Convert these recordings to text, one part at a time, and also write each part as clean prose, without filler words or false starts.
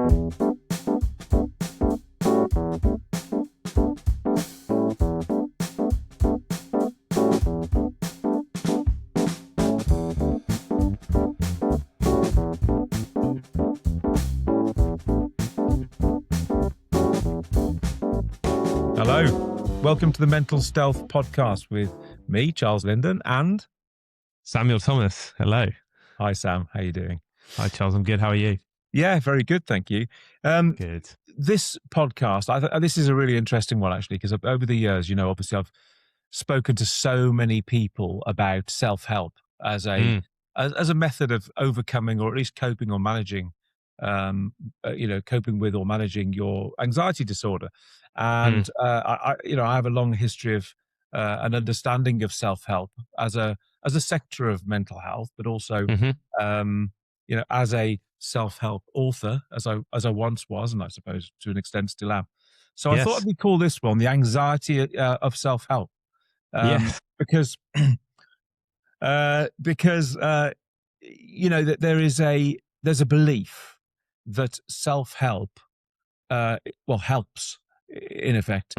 Hello, welcome to the Mental Stealth podcast with me, Charles Linden, and Samuel Thomas. Hello. hi Sam, how you doing? Hi Charles, I'm good. How are you? Yeah, very good, thank you. Good. This podcast, this is a really interesting one actually, because over the years, obviously I've spoken to so many people about self-help as a as a method of overcoming or at least coping or managing, coping with or managing your anxiety disorder. And I have a long history of an understanding of self-help as a sector of mental health, but also as a self-help author, as I once was, and I suppose to an extent still am. So I thought we'd call this one the anxiety of self-help, because that there's a belief that self-help helps in effect.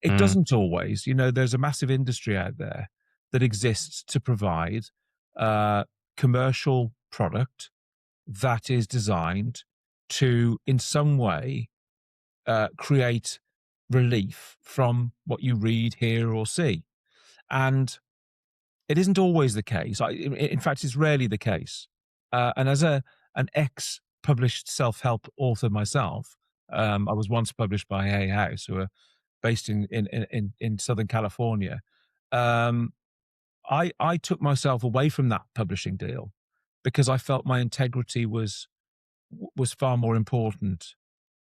It doesn't always. There's a massive industry out there that exists to provide commercial product that is designed to, in some way, create relief from what you read, hear, or see. And it isn't always the case. In fact, it's rarely the case. And as an ex-published self-help author myself, I was once published by Hay House, who are based in Southern California. I took myself away from that publishing deal because I felt my integrity was far more important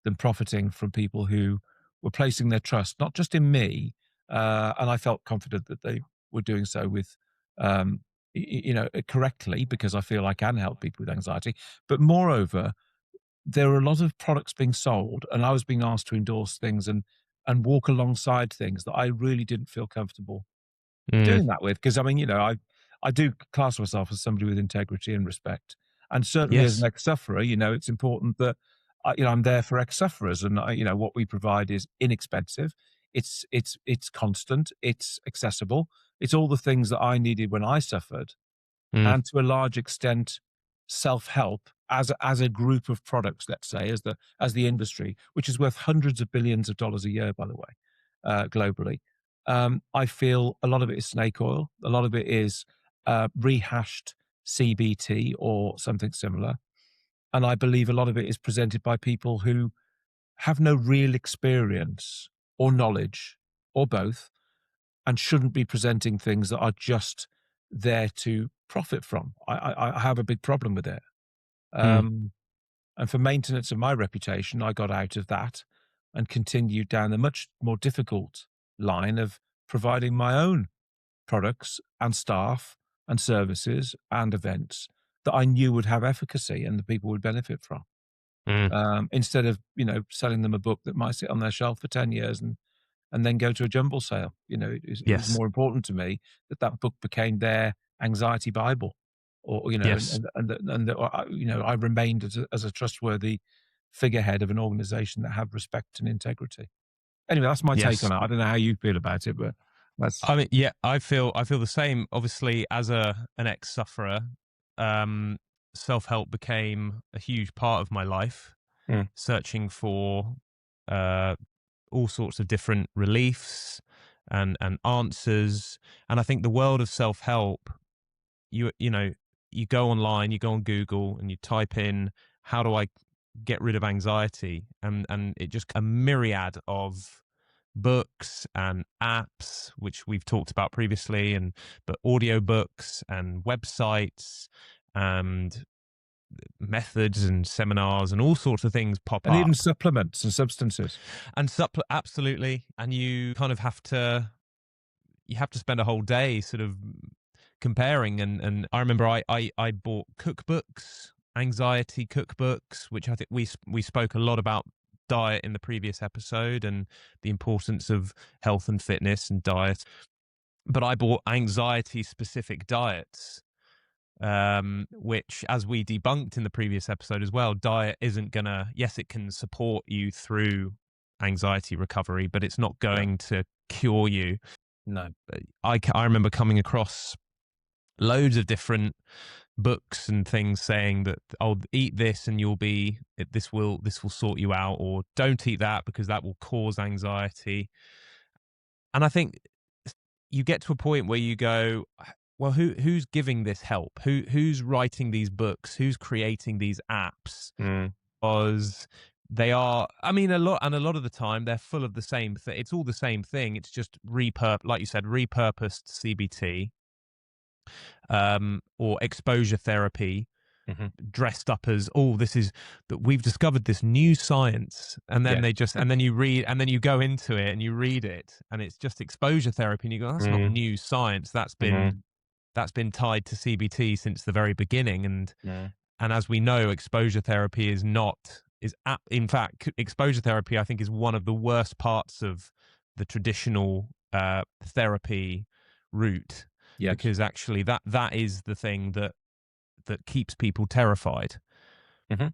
than profiting from people who were placing their trust not just in me, and I felt confident that they were doing so with correctly, because I feel I can help people with anxiety. But moreover, there are a lot of products being sold, and I was being asked to endorse things and walk alongside things that I really didn't feel comfortable doing that with. Because I do class myself as somebody with integrity and respect, and certainly as an ex-sufferer, it's important that I'm there for ex-sufferers, and what we provide is inexpensive, it's constant, it's accessible, it's all the things that I needed when I suffered, and to a large extent, self-help as a group of products, let's say, as the industry, which is worth hundreds of billions of dollars a year, by the way, globally. I feel a lot of it is snake oil, a lot of it is rehashed CBT or something similar, and I believe a lot of it is presented by people who have no real experience or knowledge or both, and shouldn't be presenting things that are just there to profit from. I have a big problem with it. And for maintenance of my reputation, I got out of that and continued down the much more difficult line of providing my own products and staff and services and events that I knew would have efficacy and the people would benefit from. Instead of, selling them a book that might sit on their shelf for 10 years and then go to a jumble sale. It was more important to me that book became their anxiety Bible, or and that I remained as a trustworthy figurehead of an organization that had respect and integrity. Anyway, that's my take on it. I don't know how you feel about it, but that's. I mean, I feel the same. Obviously, as an ex-sufferer, self-help became a huge part of my life. Searching for all sorts of different reliefs and answers. And I think the world of self-help, you go online, you go on Google and you type in, how do I get rid of anxiety? And it just a myriad of books and apps, which we've talked about previously, but audiobooks and websites and methods and seminars and all sorts of things pop up. And even supplements and substances. And absolutely. And you kind of have to spend a whole day sort of comparing. And I remember I bought cookbooks, anxiety cookbooks, which I think we spoke a lot about diet in the previous episode and the importance of health and fitness and diet. But I bought anxiety specific diets which, as we debunked in the previous episode as well, diet isn't gonna, yes, it can support you through anxiety recovery, but it's not Yeah. going to cure you. No. I remember coming across loads of different books and things saying that, oh, eat this and you'll be, this will sort you out, or don't eat that because that will cause anxiety. And I think you get to a point where you go, well, who's giving this help? Who's writing these books? Who's creating these apps? Mm. Because they are, I mean, a lot of the time they're full of the same thing. It's all the same thing. It's just like you said, repurposed CBT, or exposure therapy, Hmm. dressed up as, oh, this is that we've discovered this new science, and then Yes. and then you read, and then you go into it and you read it, and it's just exposure therapy, and you go, that's not Mm. new science. Hmm. That's been tied to CBT since the very beginning, Mm. and as we know, exposure therapy is not is in fact, exposure therapy, I think, is one of the worst parts of the traditional therapy route, Yes. because actually that is the thing that keeps people terrified, Hmm.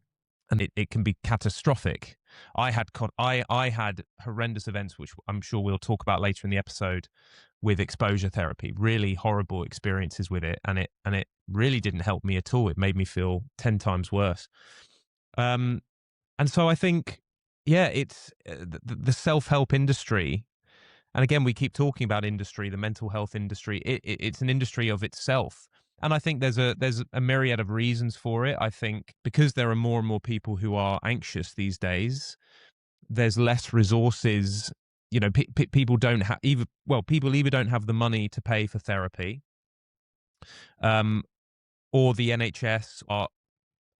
and it can be catastrophic. I had horrendous events, which I'm sure we'll talk about later in the episode, with exposure therapy. Really horrible experiences with it, and it really didn't help me at all. It made me feel 10 times worse. Um, and so I think, yeah, it's the self help industry. And again, we keep talking about industry, the mental health industry. It's an industry of itself. And I think there's a myriad of reasons for it. I think because there are more and more people who are anxious these days, there's less resources. You know, people don't have people either don't have the money to pay for therapy, um, or the NHS are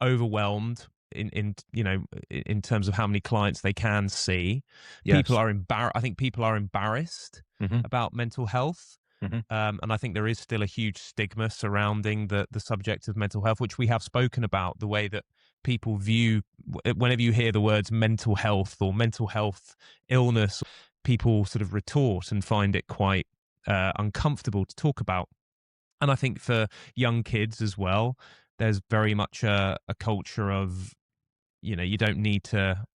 overwhelmed in terms of how many clients they can see. People Yes. are I think people are embarrassed Hmm. about mental health. Hmm. And I think there is still a huge stigma surrounding the subject of mental health, which we have spoken about. The way that people view, whenever you hear the words mental health or mental health illness, people sort of retort and find it quite uncomfortable to talk about. And I think for young kids as well, there's very much a culture of, you don't need to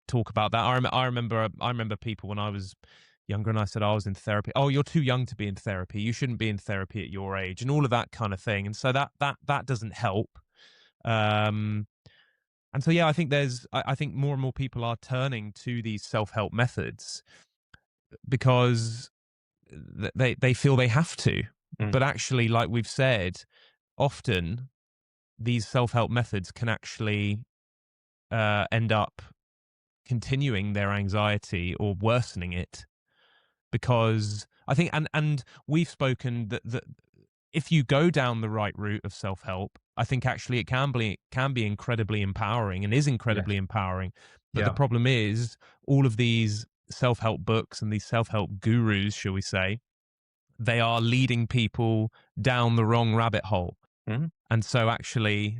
talk about that. I remember people when I was younger and I said I was in therapy. Oh, you're too young to be in therapy. You shouldn't be in therapy at your age, and all of that kind of thing. And so that doesn't help. Um, and so, yeah, I think I think more and more people are turning to these self help methods because they feel they have to. Mm. But actually, like we've said, often these self help methods can actually end up continuing their anxiety or worsening it, because I think, and we've spoken that if you go down the right route of self help, I think actually it can be incredibly empowering, and is Yes. incredibly empowering. But the Yeah. problem is, all of these self help books and these self help gurus, shall we say, they are leading people down the wrong rabbit hole. Hmm. And so actually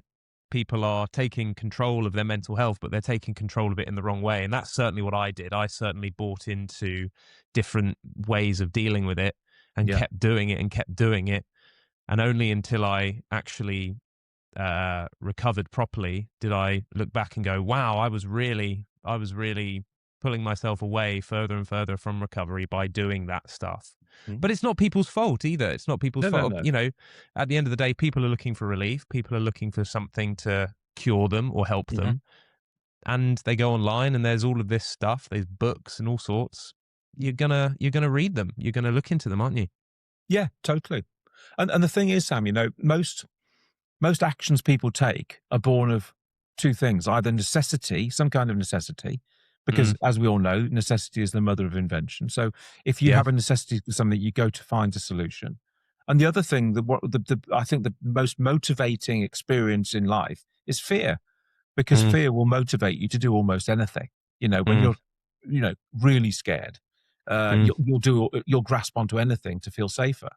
people are taking control of their mental health, but they're taking control of it in the wrong way. And that's certainly what I did. I certainly bought into different ways of dealing with it and Yeah. kept doing it and kept doing it. And only until I actually recovered properly did I look back and go, wow, I was really pulling myself away further and further from recovery by doing that stuff. Mm. But it's not people's fault either. It's not people's No, no, fault. no. At the end of the day, people are looking for relief. People are looking for something to cure them or help Hmm. them. And they go online and there's all of this stuff, there's books and all sorts. You're gonna read them. You're gonna look into them, aren't you? Yeah, totally. And the thing is, Sam, most actions people take are born of two things: either necessity, some kind of necessity, because Mm, as we all know, necessity is the mother of invention. So if you yeah. have a necessity for something, you go to find a solution. And the other thing, I think the most motivating experience in life is fear, because Mm, fear will motivate you to do almost anything. When mm, you're, really scared, mm, you'll grasp onto anything to feel safer.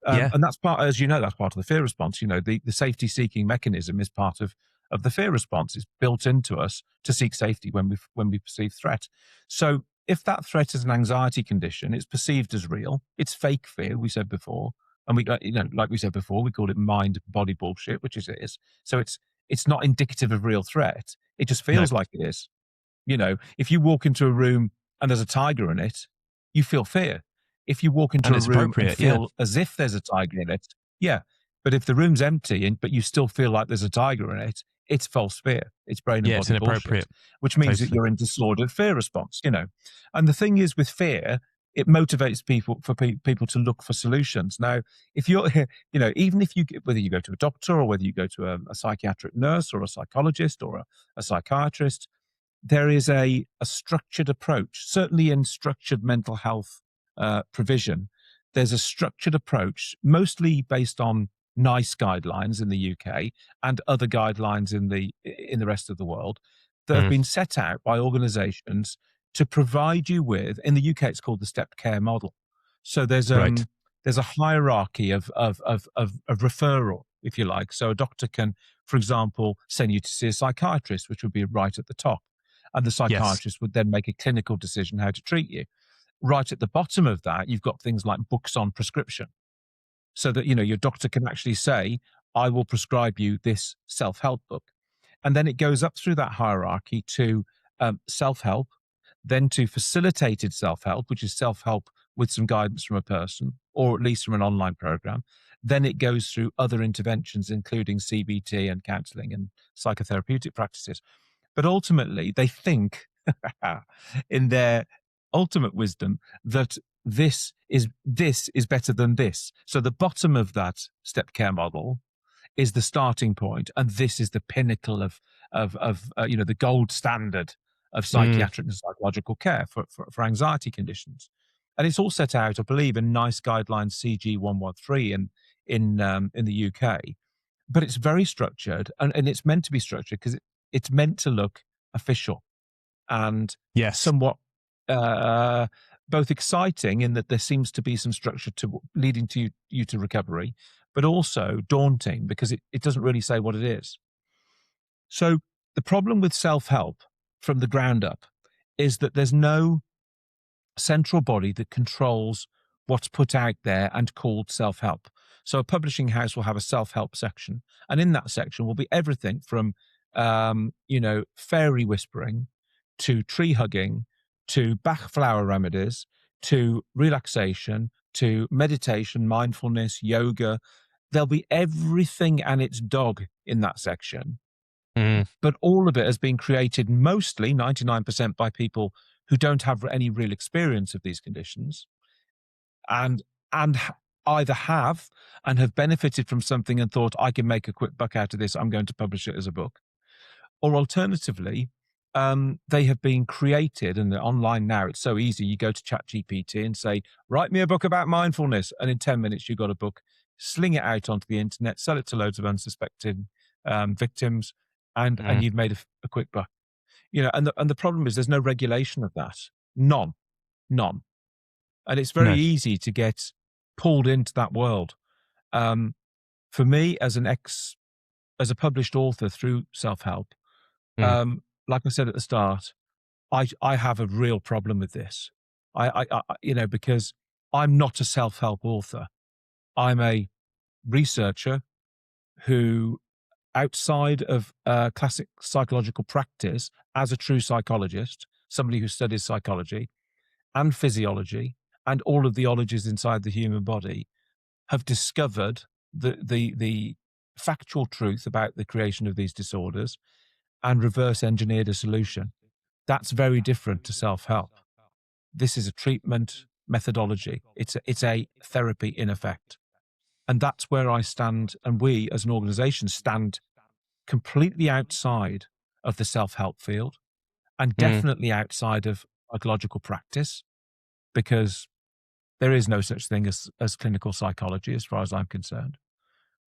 yeah. And that's part, as you know, that's part of the fear response. The safety seeking mechanism is part of the fear response. It's built into us to seek safety when we perceive threat. So if that threat is an anxiety condition, it's perceived as real. It's fake fear, we said before, And we, like we said before, we called it mind body bullshit, which is it is. So it's not indicative of real threat. It just No. feels like it is. If you walk into a room and there's a tiger in it, you feel fear. If you walk into And a it's room and appropriate. Yeah. feel as if there's a tiger in it, yeah. But if the room's empty but you still feel like there's a tiger in it, it's false fear. It's brain and Yeah. It's body bullshit, inappropriate. which means that Totally. you're in disordered fear response. And the thing is with fear, it motivates people to look for solutions. Now, if you're, even if whether you go to a doctor or whether you go to a psychiatric nurse or a psychologist or a psychiatrist, there is a structured approach, certainly in structured mental health provision. There's a structured approach, mostly based on NICE guidelines in the UK and other guidelines in the rest of the world, that have Mm. been set out by organizations to provide you with, in the UK, it's called the stepped care model. So Right. there's a hierarchy of referral, if you like. So a doctor can, for example, send you to see a psychiatrist, which would be right at the top, and the Yes. psychiatrist would then make a clinical decision how to treat you. Right at the bottom of that, you've got things like books on prescription, so that your doctor can actually say, I will prescribe you this self-help book. And then it goes up through that hierarchy to self-help, then to facilitated self-help, which is self-help with some guidance from a person, or at least from an online program. Then it goes through other interventions, including CBT and counseling and psychotherapeutic practices. But ultimately, they think in their ultimate wisdom that this is better than this. So the bottom of that step care model is the starting point, and this is the pinnacle of the gold standard of Mm. psychiatric and psychological care for anxiety conditions. And it's all set out, I believe, in NICE guidelines CG 113 in the UK. But it's very structured, and it's meant to be structured because it's meant to look official and Yes. somewhat uh, both exciting in that there seems to be some structure to leading to you to recovery, but also daunting because it doesn't really say what it is. So the problem with self-help from the ground up is that there's no central body that controls what's put out there and called self-help. So a publishing house will have a self-help section, and in that section will be everything from fairy whispering to tree hugging to Bach flower remedies to relaxation to meditation, mindfulness, yoga. There'll be everything and its dog in that section, Mm. but all of it has been created mostly 99% by people who don't have any real experience of these conditions, and either have and have benefited from something and thought, I can make a quick buck out of this, I'm going to publish it as a book. Or alternatively, they have been created, and they're online now. It's so easy. You go to ChatGPT and say, write me a book about mindfulness, and in 10 minutes you've got a book. Sling it out onto the internet, sell it to loads of unsuspecting victims, and Mm. you've made a quick buck. And the problem is there's no regulation of that. None. And it's very No. easy to get pulled into that world. Um, for me, as a published author through self-help, Mm. like I said at the start, I have a real problem with this. Because I'm not a self-help author. I'm a researcher who, outside of classic psychological practice, as a true psychologist, somebody who studies psychology and physiology and all of the ologies inside the human body, have discovered the factual truth about the creation of these disorders and reverse engineered a solution. That's very different to self-help. This is a treatment methodology. It's a therapy in effect. And that's where I stand, and we as an organization stand completely outside of the self-help field and Mm. definitely outside of psychological practice, because there is no such thing as clinical psychology as far as I'm concerned,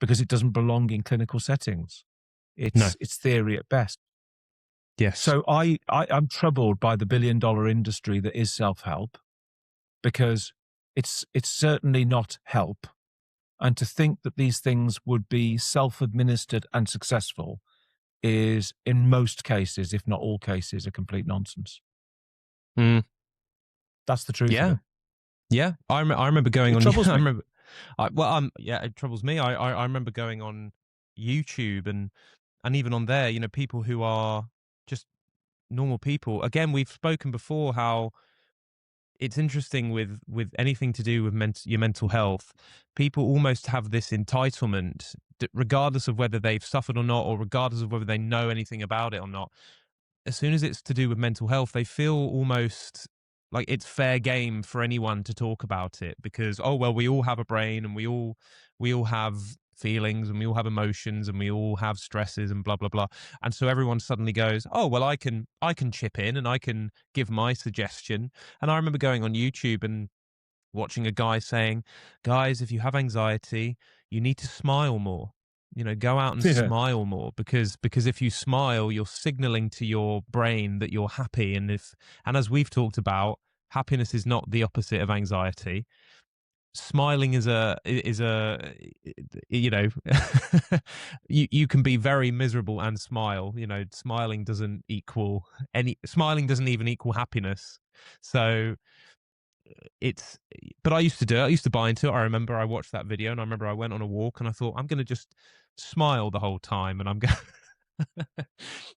because it doesn't belong in clinical settings. No. It's theory at best. Yes. So I'm troubled by the billion-dollar industry that is self-help, because it's certainly not help. And to think that these things would be self-administered and successful is, in most cases, if not all cases, a complete nonsense. Mm. That's the truth of Yeah. it. Yeah. I remember going It on. troubles I me. remember. Yeah, it troubles me. I remember going on YouTube and even on there, you know, people who are just normal people. Again, we've spoken before how it's interesting with anything to do with your mental health. People almost have this entitlement, regardless of whether they've suffered or not, or regardless of whether they know anything about it or not. As soon as it's to do with mental health, they feel almost like it's fair game for anyone to talk about it because, oh well, we all have a brain and we all have feelings and we all have emotions and we all have stresses and blah blah blah. And so everyone suddenly goes, oh well, I can chip in and I can give my suggestion. And I remember going on YouTube and watching a guy saying, guys, if you have anxiety, you need to smile more. You know, go out and Yeah. smile more because if you smile, you're signaling to your brain that you're happy. And as we've talked about, happiness is not the opposite of anxiety. Smiling is a you know, you can be very miserable and smile. You know, smiling doesn't even equal happiness. So it's but I used to do it. I used to buy into it. I remember I watched that video and I remember I went on a walk and I thought, I'm going to just smile the whole time and I'm going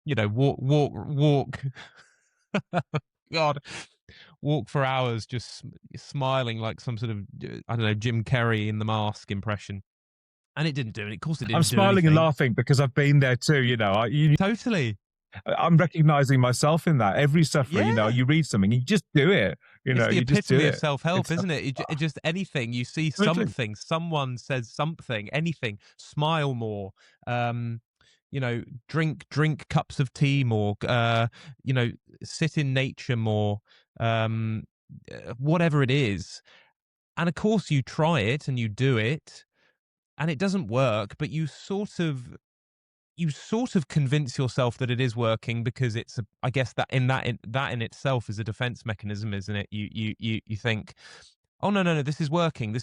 you know, walk God, walk for hours just smiling like some sort of I don't know, Jim Carrey in The Mask impression. And it didn't do it. Of course it I'm didn't do smiling and anything. laughing because I've been there too. Totally. I'm recognizing myself in that. Every sufferer, Yeah. you read something, you just do it. It's the You just do epitome of it. self-help, It's isn't it? Just anything, you see totally, something, someone says something, anything, smile more, um, you know, drink cups of tea more, you know, sit in nature more, um, whatever it is. And of course you try it and you do it and it doesn't work, but you sort of convince yourself that it is working because I guess that in itself is a defense mechanism, isn't it? You think, oh no, no, no, this is working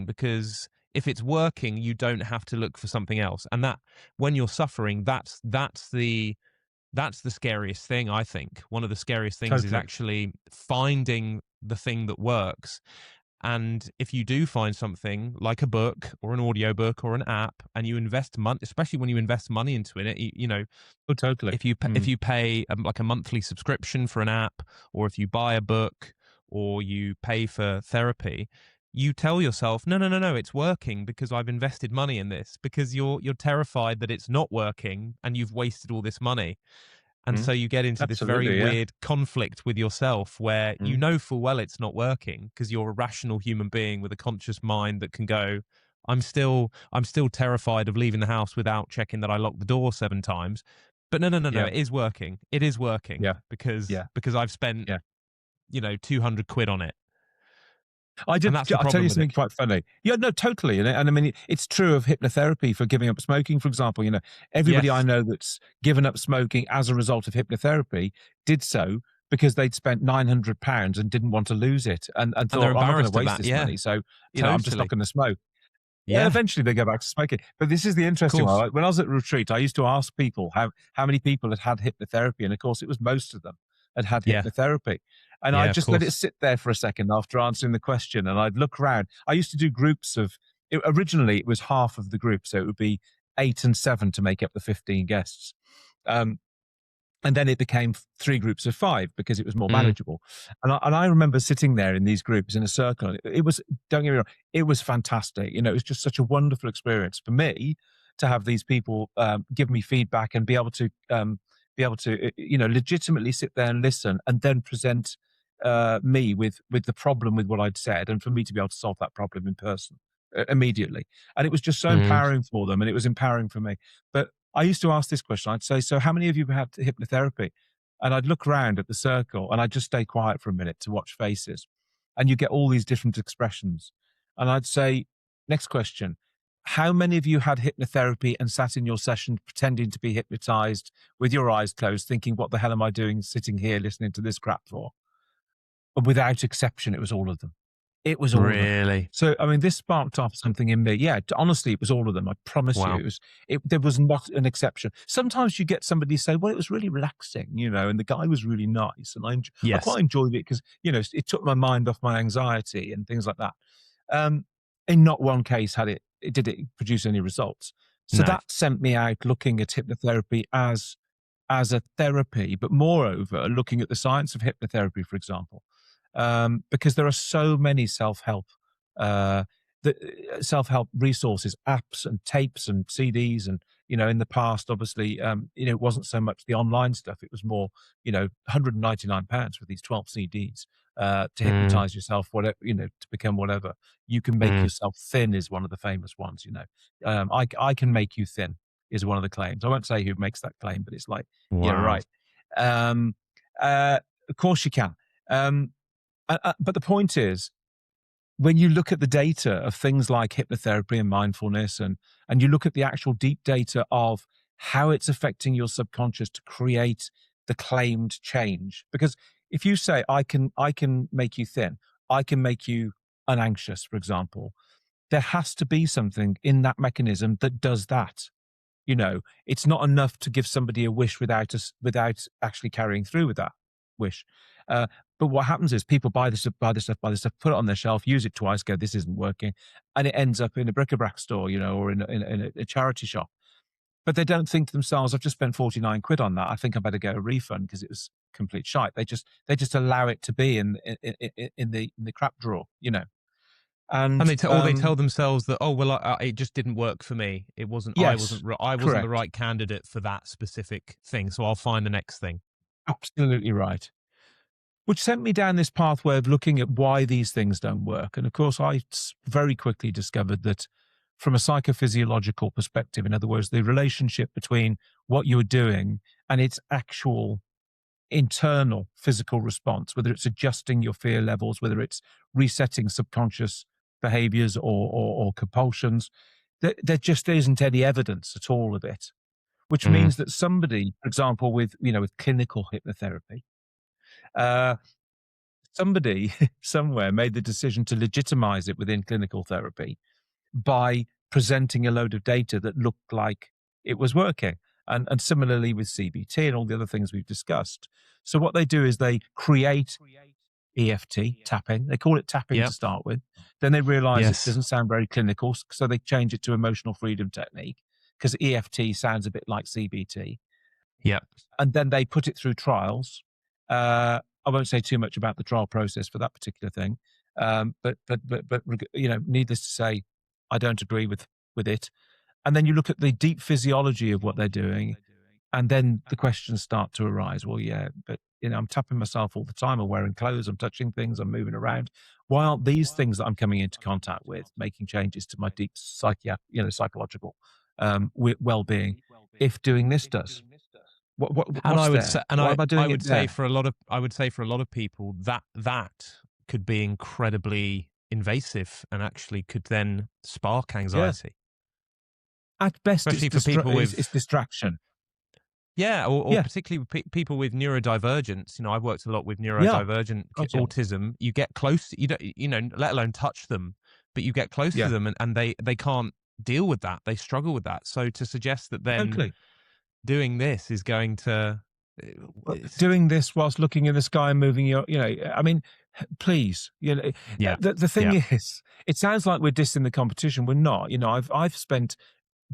because if it's working, you don't have to look for something else. And that when you're suffering, that's the scariest thing, I think. One of the scariest things is totally. actually finding the thing that works. And if you do find something like a book or an audiobook or an app and you invest money, especially when you invest money into it, you know, Oh, totally. if Mm, you pay like a monthly subscription for an app, or if you buy a book, or you pay for therapy, you tell yourself, no, no, no, no, it's working because I've invested money in this. Because you're terrified that it's not working and you've wasted all this money. And mm, so you get into this very absolutely, yeah. weird conflict with yourself where you Mm, know full well it's not working because you're a rational human being with a conscious mind that can go, I'm still terrified of leaving the house without checking that I locked the door 7 times. But no, no, no, no, yeah, it is working. It is working yeah, because yeah, I've spent, yeah. 200 quid on it. I And did. that's the I'll tell problem you with it. something quite funny. Yeah, no, totally. And I mean, it's true of hypnotherapy for giving up smoking, for example. Everybody I Yes. know that's given up smoking as a result of hypnotherapy did so because they'd spent £900 and didn't want to lose it, and And they're thought, I'm not going to embarrassed of waste that. this Yeah. money, so I'm just not Totally. going to smoke. Yeah. Eventually, they go back to smoking. But this is the Of interesting one. course. Like, when I was at retreat, I used to ask people how many people had had hypnotherapy, and of course, it was most of them had had Yeah. hypnotherapy. And Yeah, I'd of just let it course. sit there for a second after answering the question, and I'd look around. I used to do groups of. Originally, it was half of the group, so it would be 8 and 7 to make up the 15 guests. Um, and then it became three groups of five because it was more Mm. manageable. And I remember sitting there in these groups in a circle. It was, don't get me wrong, it was fantastic. It was just such a wonderful experience for me to have these people give me feedback and be able to legitimately sit there and listen and then present me with the problem with what I'd said, and for me to be able to solve that problem in person immediately. And it was just so Mm. empowering for them, and it was empowering for me. But I used to ask this question. I'd say, so how many of you have had hypnotherapy? And I'd look around at the circle and I'd just stay quiet for a minute to watch faces. And you get all these different expressions. And I'd say, next question. How many of you had hypnotherapy and sat in your session pretending to be hypnotized with your eyes closed, thinking, what the hell am I doing sitting here listening to this crap for? And without exception, it was all of them. It was all of them. Really? So, I mean, this sparked off something in me. Yeah, honestly, it was all of them. I promise you, Wow. there was not an exception. Sometimes you get somebody say, "Well, it was really relaxing," and the guy was really nice, and I Yes. quite enjoyed it because it took my mind off my anxiety and things like that. Um, in not one case did it produce any results. So No. that sent me out looking at hypnotherapy as a therapy, but moreover, looking at the science of hypnotherapy, for example, because there are so many uh, self-help resources, apps and tapes and CDs, and in the past, obviously, it wasn't so much the online stuff; it was more, £199 for these 12 CDs to Mm, hypnotize yourself, whatever, to become whatever. You can make mm. yourself thin is one of the famous ones. I can make you thin is one of the claims. I won't say who makes that claim, but it's like, yeah, Wow. right. Um, of course you can. Um, but the point is, when you look at the data of things like hypnotherapy and mindfulness, and you look at the actual deep data of how it's affecting your subconscious to create the claimed change, because if you say I can make you thin, I can make you unanxious, for example, there has to be something in that mechanism that does that. It's not enough to give somebody a wish without actually carrying through with that wish. Uh, but what happens is people buy this stuff, buy this stuff, buy this stuff, put it on their shelf, use it twice, go, this isn't working, and it ends up in a bric-a-brac store, or in a charity shop. But they don't think to themselves, I've just spent 49 quid on that. I think I better get a refund because it was complete shite. They just allow it to be in the crap drawer. And And they tell themselves that, oh well, it just didn't work for me. It wasn't yes, I wasn't the correct, right candidate for that specific thing. So I'll find the next thing. absolutely right. Which sent me down this pathway of looking at why these things don't work. And of course, very quickly discovered that from a psychophysiological perspective, in other words, the relationship between what you're doing and its actual internal physical response, whether it's adjusting your fear levels, whether it's resetting subconscious behaviors or compulsions, there just isn't any evidence at all of it. Which Mm. means that somebody, for example, with clinical hypnotherapy, uh, somebody somewhere made the decision to legitimize it within clinical therapy by presenting a load of data that looked like it was working. And similarly with CBT and all the other things we've discussed. So what they do is they create EFT, tapping. They call it tapping to Yep. start with. Then they realize it Yes. doesn't sound very clinical, so they change it to emotional freedom technique because EFT sounds a bit like CBT, Yep. and then they put it through trials. I won't say too much about the trial process for that particular thing, but needless to say, I don't agree with it. And then you look at the deep physiology of what they're doing, and then the questions start to arise. Well, yeah, but I'm tapping myself all the time. I'm wearing clothes. I'm touching things. I'm moving around. Why aren't these things that I'm coming into contact with making changes to my deep psychological well-being? If doing this does, And what's there? Why am I I doing would it say there? for a lot of people that could be incredibly invasive and actually could then spark Yeah. anxiety, At best, especially for people it's with distraction. yeah, or Yeah. particularly with people with neurodivergence. I've worked a lot with Yeah. neurodivergent God, yeah. autism. You get close, you don't, let alone touch them, but you get close to Yeah. them, and they can't deal with that. They struggle with that. So to suggest that then Totally. doing this is going to, it's, Doing this whilst looking in the sky and moving I mean, please, yeah, the thing yeah, is, it sounds like we're dissing the competition. We're not. I've spent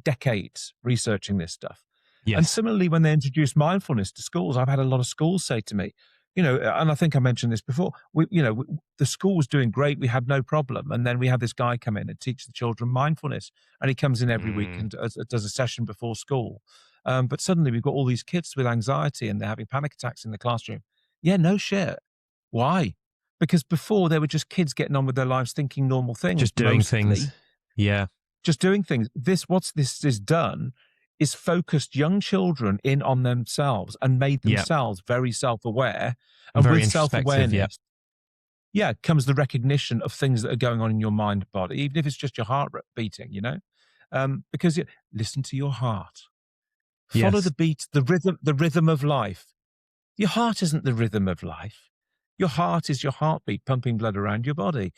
decades researching this stuff. And yes, similarly, when they introduced mindfulness to schools, I've had a lot of schools say to me, and I think I mentioned this before, the school was doing great. We had no problem. And then we had this guy come in and teach the children mindfulness. And he comes in every week mm, and does a session before school. But suddenly we've got all these kids with anxiety and they're having panic attacks in the classroom. Yeah, no shit. Why? Because before they were just kids getting on with their lives, thinking normal things, just doing things, mostly yeah, just doing things. This is done is focused young children in on themselves and made yeah, themselves very self-aware. And very with introspective, yeah, self-awareness, yeah, comes the recognition of things that are going on in your mind and body, even if it's just your heart beating. Because listen to your heart, follow the yes, beat, the rhythm of life. Your heart isn't the rhythm of life. Your heart is your heartbeat pumping blood around your body.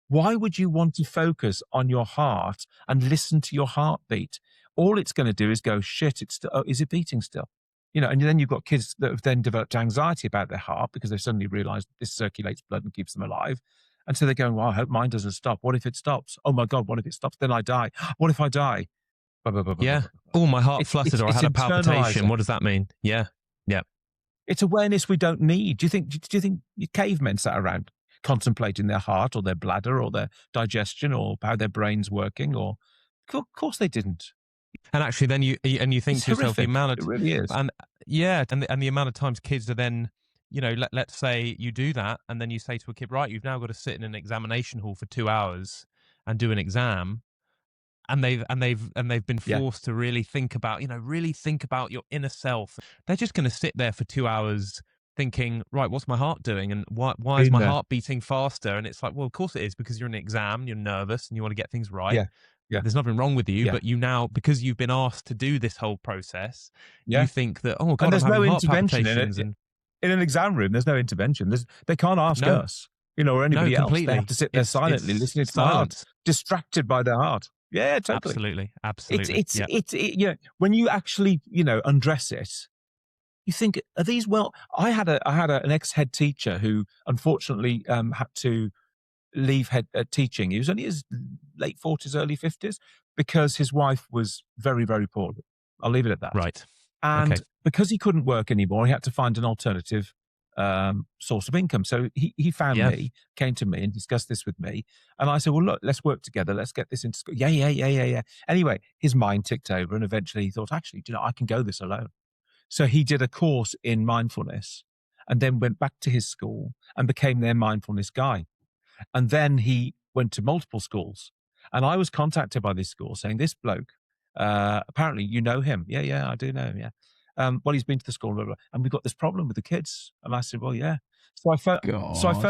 Why would you want to focus on your heart and listen to your heartbeat? All it's going to do is go, shit, it's still, oh, is it beating still? And then you've got kids that have then developed anxiety about their heart because they've suddenly realized this circulates blood and keeps them alive. And so they're going, well, I hope mine doesn't stop. What if it stops? Oh my God, what if it stops? Then I die. What if I die? Blah, blah, blah, blah, blah, Yeah. blah, blah. Oh, my heart It's, fluttered, it's, or I it's had a palpitation. internalizing. What does that mean? Yeah. Yeah. It's awareness we don't need. Do you think your cavemen sat around contemplating their heart or their bladder or their digestion or how their brain's working? Or, of course they didn't. And actually, then you think It's to yourself the horrific. amount It of, really is. and yeah, and the amount of times kids are then, let's say you do that, and then you say to a kid, right, you've now got to sit in an examination hall for 2 hours and do an exam, and they've been Yeah. forced to really think about, really think about your inner self. They're just going to sit there for 2 hours thinking, right, what's my heart doing, and why is Been my there. heart beating faster? And it's like, well, of course it is, because you're in an exam, you're nervous, and you want to get things right. Yeah. Yeah. There's nothing wrong with you, Yeah. but you now, because you've been asked to do this whole process, you Yeah. think that, oh And God, I'm there's no having heart intervention in it. palpitations, and In an exam room, there's no intervention. They can't ask no, us, or no, anybody else. They have completely. to sit there silently It's listening to the heart, silence. distracted by their heart. Yeah, totally. Absolutely, It's absolutely. it's Yeah. it's it, yeah. When you actually undress it, you think, are these well? I had an ex head teacher who unfortunately had to leave head teaching. He was only his late 40s, early 50s, because his wife was very, very poorly. I'll leave it at that. Right. Okay. And because he couldn't work anymore, he had to find an alternative source of income. So he found Yeah. me, came to me and discussed this with me. And I said, well, look, let's work together. Let's get this into school. Yeah, yeah, yeah, yeah, yeah. Anyway, his mind ticked over and eventually he thought, actually, I can go this alone. So he did a course in mindfulness and then went back to his school and became their mindfulness guy. And then he went to multiple schools. And I was contacted by this school saying, this bloke, apparently you know him. Yeah, yeah, I do know him. Yeah. Well, he's been to the school, blah, blah, and we've got this problem with the kids. And I said, well, yeah. So I God.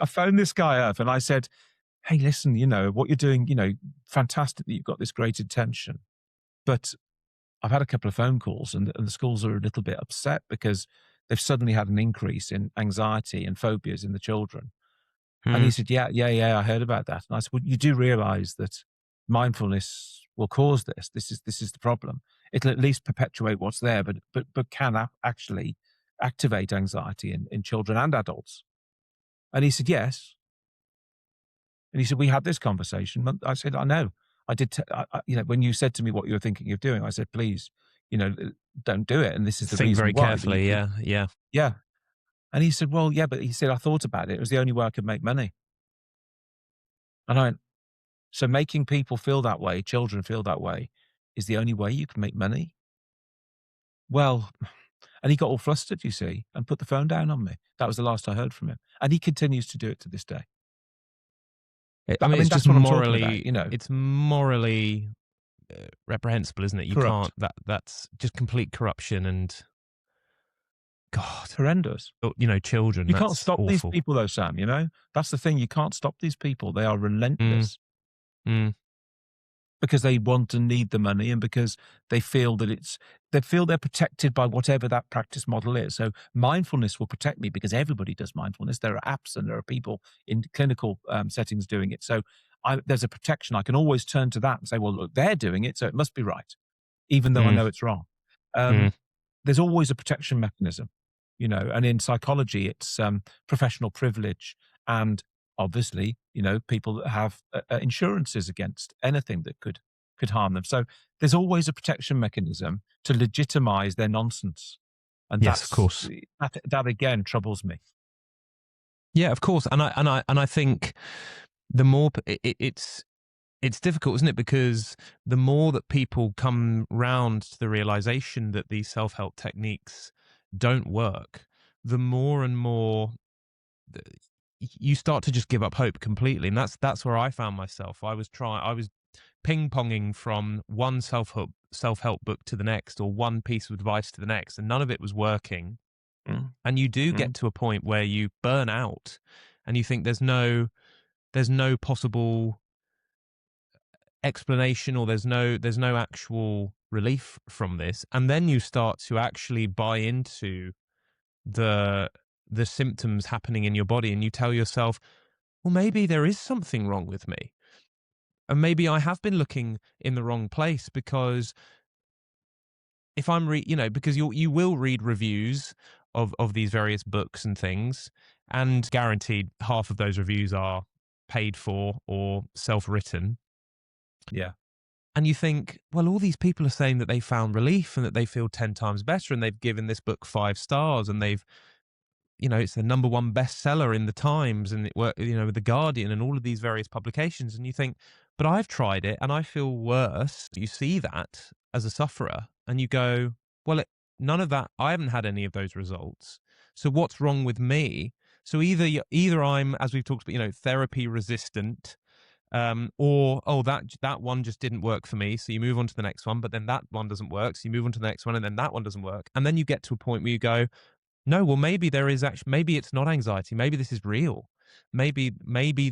phoned this guy up and I said, hey, listen, what you're doing, fantastic that you've got this great intention. But I've had a couple of phone calls and the schools are a little bit upset because they've suddenly had an increase in anxiety and phobias in the children. And Hmm. he said, yeah, yeah, yeah, I heard about that. And I said, well, you do realize that mindfulness will cause this. This is the problem. It'll at least perpetuate what's there, but can actually activate anxiety in children and adults. And he said, yes. And he said, we had this conversation. And I said, I know. I did. When you said to me what you were thinking of doing, I said, please, don't do it. And this is the Think reason very why. But you carefully. could, Yeah. Yeah. yeah. And he said, well, yeah, but he said, I thought about it. It was the only way I could make money. And I went, so making people feel that way, children feel that way, is the only way you can make money? Well, and he got all flustered, you see, and put the phone down on me. That was the last I heard from him. And he continues to do it to this day. I I mean, mean, it's just that's what I'm talking about, morally, it's morally reprehensible, isn't it? You can't. corrupt, That's just complete corruption, and God, horrendous. children. You can't That's stop these awful. people though, Sam. That's the thing. You can't stop these people. They are Mm, relentless. mm. Because they want and need the money and because they feel that they feel they're protected by whatever that practice model is. So mindfulness will protect me because everybody does mindfulness. There are apps and there are people in clinical settings doing it. So there's a protection. I can always turn to that and say, well, look, they're doing it, so it must be right, even though I Mm, know it's wrong. mm. There's always a protection mechanism, and in psychology, it's professional privilege and obviously, people that have insurances against anything that could harm them. So there's always a protection mechanism to legitimize their nonsense, and Yes, of course. that again troubles me. Yeah, of course. And I think the more it's difficult, isn't it? Because the more that people come round to the realization that these self-help techniques don't work, the more and more th- you start to just give up hope completely. And that's where I found myself. I was ping-ponging from one self-help book to the next, or one piece of advice to the next, and none of it was working. Mm, And you do mm, get to a point where you burn out and you think there's no possible explanation, or there's no actual relief from this, and then you start to actually buy into the the symptoms happening in your body, and you tell yourself, well, maybe there is something wrong with me, and maybe I have been looking in the wrong place. Because if because you will read reviews of these various books and things, and guaranteed half of those reviews are paid for or self-written. Yeah. And you think, well, all these people are saying that they found relief and that they feel 10 times better, and they've given this book 5 stars, and they've, it's the number one bestseller in the Times, and it worked, with the Guardian and all of these various publications. And you think, but I've tried it and I feel worse. You see that as a sufferer and you go, well, none of that, I haven't had any of those results. So what's wrong with me? So either I'm, as we've talked about, therapy resistant, or that one just didn't work for me, so you move on to the next one, but then that one doesn't work, so you move on to the next one, and then that one doesn't work, and then you get to a point where you go, no, well, maybe there is actually, maybe it's not anxiety, maybe this is real, maybe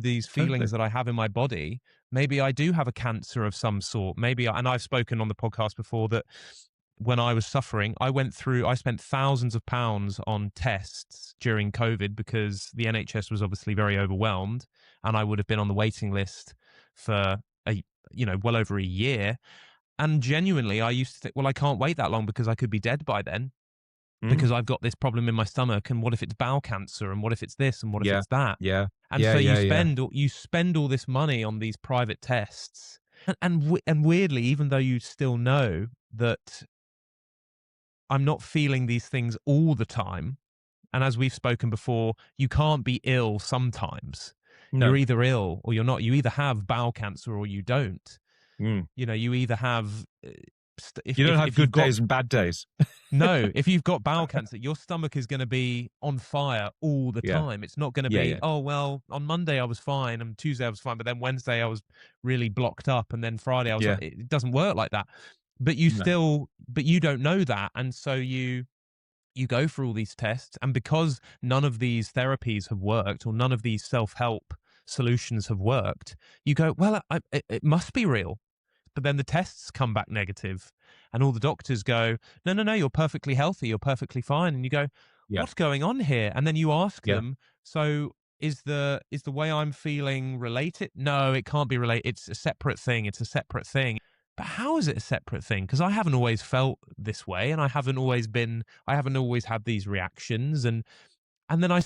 these feelings Totally. that I have in my body, maybe I do have a cancer of some sort, and I've spoken on the podcast before that when I was suffering, I spent thousands of pounds on tests during COVID because the NHS was obviously very overwhelmed, and I would have been on the waiting list for well over a year. And genuinely, I used to think, well, I can't wait that long because I could be dead by then Mm. because I've got this problem in my stomach. And what if it's bowel cancer? And what if it's this? And what if Yeah. it's that? Yeah. And Yeah. so Yeah. Yeah. you spend all this money on these private tests, and weirdly, even though you still know that I'm not feeling these things all the time. And as we've spoken before, you can't be ill sometimes. You're No. either ill or you're not. You either have bowel cancer or you don't. Mm. You either have, You don't have if you've good got, days and bad days. no, if you've got bowel cancer, your stomach is going to be on fire all the Yeah. time. It's not going to Yeah. be, Yeah. oh, well, on Monday I was fine and Tuesday I was fine, but then Wednesday I was really blocked up and then Friday I was, Yeah. it doesn't work like that. But No. you don't know that. And so you go for all these tests, and because none of these therapies have worked or none of these self-help solutions have worked, you go, well, it must be real. But then the tests come back negative, and all the doctors go, no, no, no, you're perfectly healthy, you're perfectly fine. And you go, Yeah. what's going on here? And then you ask Yeah. them, so is the way I'm feeling related? No, it can't be related. It's a separate thing. It's a separate thing. But how is it a separate thing? Because I haven't always felt this way, and I haven't always had these reactions. And then Mm. I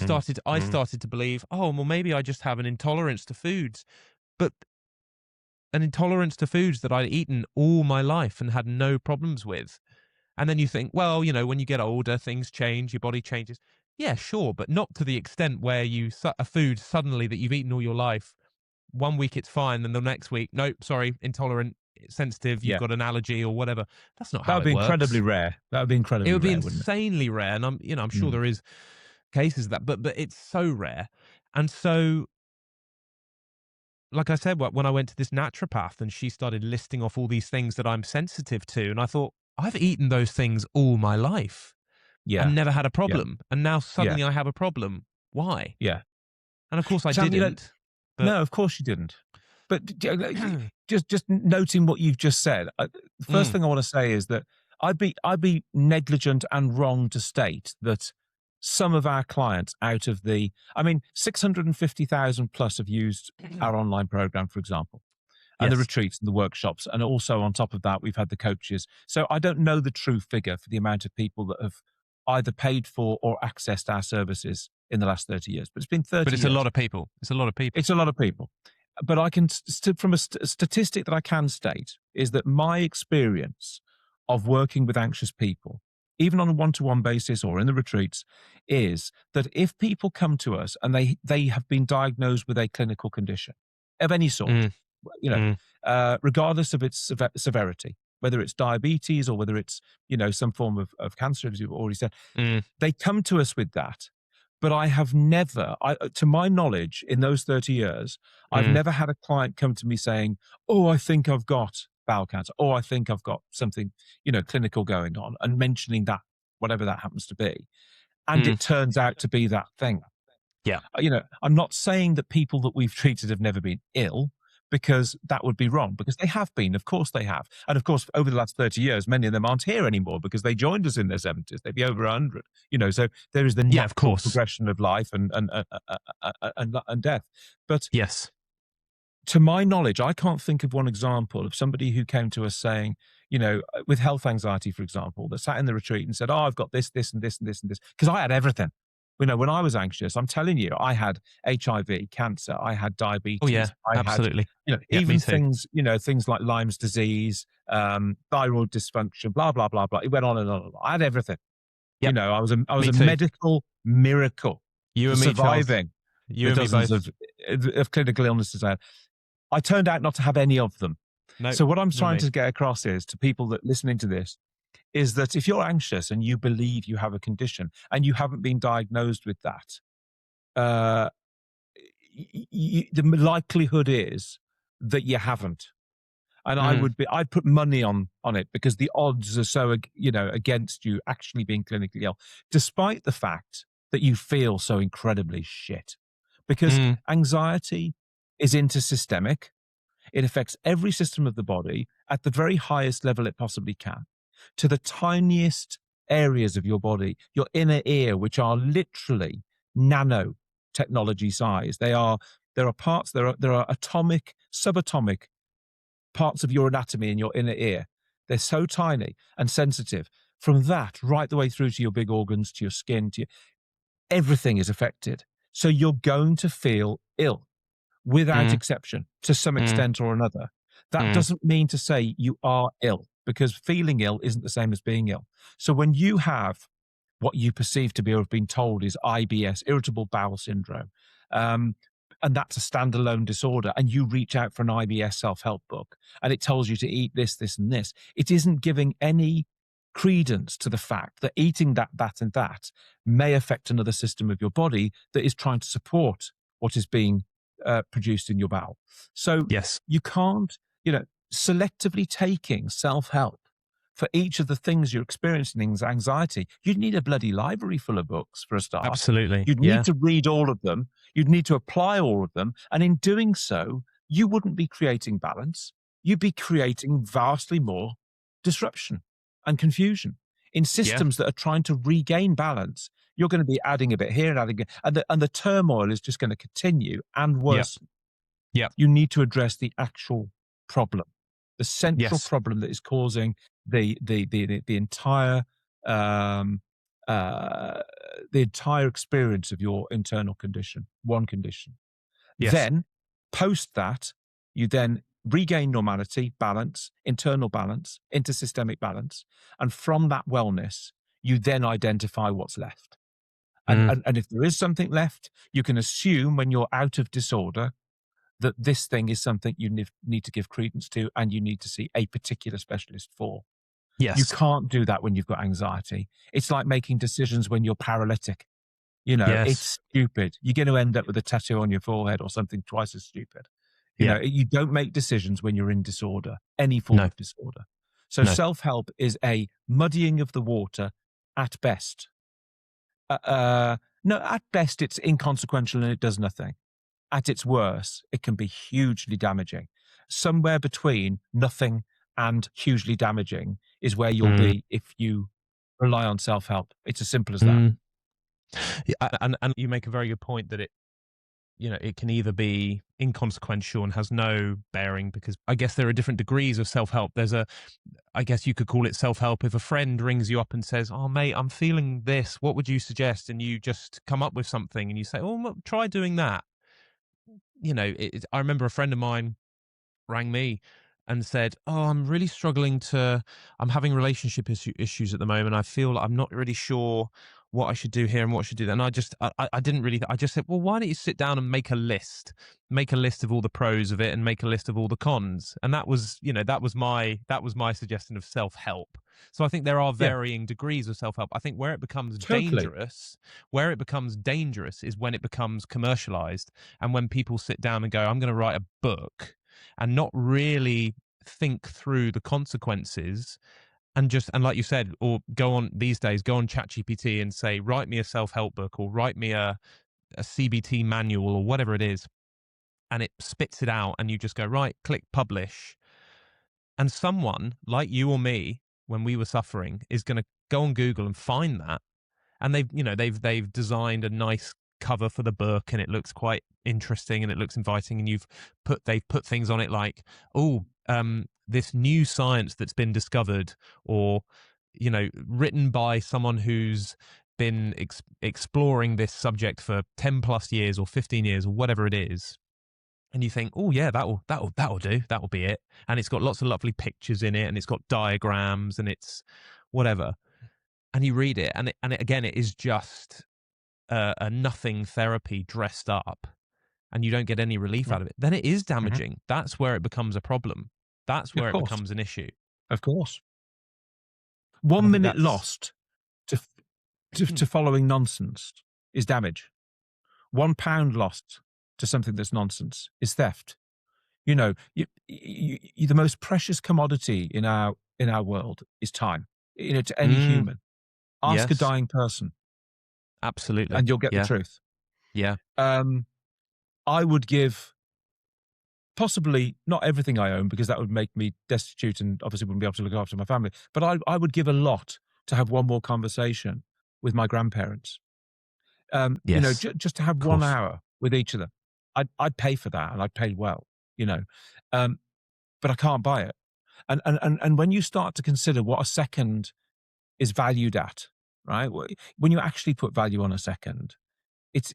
Mm. started to believe, oh, well, maybe I just have an intolerance to foods, but an intolerance to foods that I'd eaten all my life and had no problems with. And then you think, well, when you get older, things change, your body changes. Yeah, sure, but not to the extent where a food suddenly that you've eaten all your life, one week it's fine, then the next week, nope, sorry, intolerant, sensitive, you've Yeah. got an allergy or whatever. That's not That how would it be incredibly works. rare. That would be It incredibly would be rare, wouldn't it? insanely rare, and I'm sure Mm. there is cases of that, but it's so rare. And so, like I said, when I went to this naturopath and she started listing off all these things that I'm sensitive to, and I thought, I've eaten those things all my life Yeah. and never had a Yeah. problem, and now Yeah. suddenly I have a problem. Why? Yeah. And of course I Sam, didn't, but no, of course you didn't. But just noting what you've just said, the first mm, thing I want to say is that I'd be negligent and wrong to state that some of our clients out of I mean, 650,000 plus have used our online program, for example, and the yes, retreats and the workshops. And also on top of that, we've had the coaches. So I don't know the true figure for the amount of people that have either paid for or accessed our services in the last 30 years, but it's been but 30 it's a lot years. of people. It's a lot of people. It's a lot of people. But I can, from a statistic that I can state, is that my experience of working with anxious people, even on a one-to-one basis or in the retreats, is that if people come to us and they have been diagnosed with a clinical condition of any sort, Mm, you know, mm, regardless of its severity, whether it's diabetes or whether it's some form of cancer, as you've already said, mm, they come to us with that. But I have never, to my knowledge, in those 30 years, I've mm, never had a client come to me saying, "Oh, I think I've got bowel cancer," or "I think I've got something, clinical going on," and mentioning that, whatever that happens to be, and mm. it turns out to be that thing. Yeah, I'm not saying that people that we've treated have never been ill, because that would be wrong, because they have been. Of course they have. And of course, over the last 30 years, many of them aren't here anymore because they joined us in their 70s. They'd be over 100, so there is the yeah, of natural course. progression of life and death. But Yes. to my knowledge, I can't think of one example of somebody who came to us saying, with health anxiety, for example, that sat in the retreat and said, "Oh, I've got this, this, and this, and this, and this," because I had everything. When I was anxious, I'm telling you, I had HIV, cancer, I had Oh yeah, diabetes, I had, absolutely. Yeah, me even too. things like Lyme's disease, thyroid dysfunction, blah, blah, blah, blah. It went on and on and on. I had everything. Yep, I was me a too. medical miracle You for and me, Charles. surviving You the and me dozens both. of clinical illnesses I had. I turned out not to have any of them. No, So what I'm nor trying me. to get across is to people that listening to this is that if you're anxious and you believe you have a condition and you haven't been diagnosed with that, uh, the likelihood is that you haven't. And Mm, I'd put money on it because the odds are so, against you actually being clinically ill, despite the fact that you feel so incredibly shit. Because mm, anxiety is intersystemic. It affects every system of the body at the very highest level it possibly can, to the tiniest areas of your body, your inner ear, which are literally nano technology size. There are parts, there are atomic, subatomic parts of your anatomy in your inner ear. They're so tiny and sensitive. From that right the way through to your big organs, to your skin, everything is affected. So you're going to feel ill without mm, exception to some mm, extent or another. That mm. doesn't mean to say you are ill, because feeling ill isn't the same as being ill. So when you have what you perceive to be or have been told is IBS, irritable bowel syndrome, um, and that's a standalone disorder, and you reach out for an IBS self-help book and it tells you to eat this, this, and this, it isn't giving any credence to the fact that eating that, that, and that may affect another system of your body that is trying to support what is being produced in your bowel. So Yes, you can't, selectively taking self-help for each of the things you're experiencing in anxiety, you'd need a bloody library full of books for a start. absolutely. You'd need Yeah. to read all of them. You'd need to apply all of them. And in doing so, you wouldn't be creating balance. You'd be creating vastly more disruption and confusion in Yeah. systems that are trying to regain balance. You're going to be adding a bit here and adding, and the turmoil is just going to continue and Yep. worsen. Yep. You need to address the actual problem, the central Yes. problem that is causing the entire um, uh, the entire experience of your internal condition, one condition. Yes. Then, post that, you then regain normality, balance, internal balance, intersystemic balance, and from that wellness, you then identify what's left. And, Mm. and and if there is something left, you can assume when you're out of disorder that this thing is something you need to give credence to and you need to see a particular specialist for. You Yes. can't do that when you've got anxiety. It's like making decisions when you're paralytic. Yes. It's stupid. You're going to end up with a tattoo on your forehead or something twice as stupid. Yeah. You don't make decisions when you're in disorder, any form No. of disorder. So No. self help is a muddying of the water at best. No, at best, it's inconsequential and it does nothing. At its worst, it can be hugely damaging. Somewhere between nothing and hugely damaging is where you'll Mm. be if you rely on self help. It's as simple as that. Mm. Yeah, and you make a very good point that it can either be inconsequential and has no bearing, because I guess there are different degrees of self-help. I guess you could call it self-help if a friend rings you up and says, "Oh mate, I'm feeling this, what would you suggest?" And you just come up with something and you say, "Oh, try doing that." I remember a friend of mine rang me and said, "Oh, I'm having relationship issues at the moment. I feel like I'm not really sure what I should do here and what I should do there." And I didn't really, I just said, "Well, why don't you sit down and make a list of all the pros of it and make a list of all the cons?" And that was my suggestion of self-help. So I think there are Yeah, varying degrees of self-help. I think totally. where it becomes dangerous is when it becomes commercialized, and when people sit down and go, "I'm going to write a book," and not really think through the consequences, and like you said, or go on ChatGPT and say, "Write me a self-help book," or "Write me a CBT manual," or whatever it is, and it spits it out, and you just go, "Right, click publish." And someone like you or me, when we were suffering, is going to go on Google and find that, and they've designed a nice cover for the book, and it looks quite interesting and it looks inviting, and they've put things on it like, "Oh, this new science that's been discovered," or written by someone who's been exploring this subject for 10 plus years or 15 years or whatever it is, and you think, oh yeah, that'll do, that'll be it, and it's got lots of lovely pictures in it, and it's got diagrams, and it's whatever, and you read it, and again, it is just a nothing therapy dressed up, and you don't get any relief Mm, out of it, then it is mhm. damaging. That's where it becomes a problem. That's Of where it course, becomes an issue. of course. And 1 I think minute that's lost to f to following nonsense is damage. £1 lost to something that's nonsense is theft. You know, the most precious commodity in our world is time, you know, to any mm, human. Ask a yes, dying person, absolutely. and you'll get the Yeah, truth. yeah, Um, I would give possibly not everything I own because that would make me destitute and obviously wouldn't be able to look after my family, but I would give a lot to have one more conversation with my grandparents. You know, yes, just to have of 1 course. hour with each of them. I'd pay for that, and I'd pay well, you know, um, but I can't buy it. And when you start to consider what a second is valued at, right? When you actually put value on a second,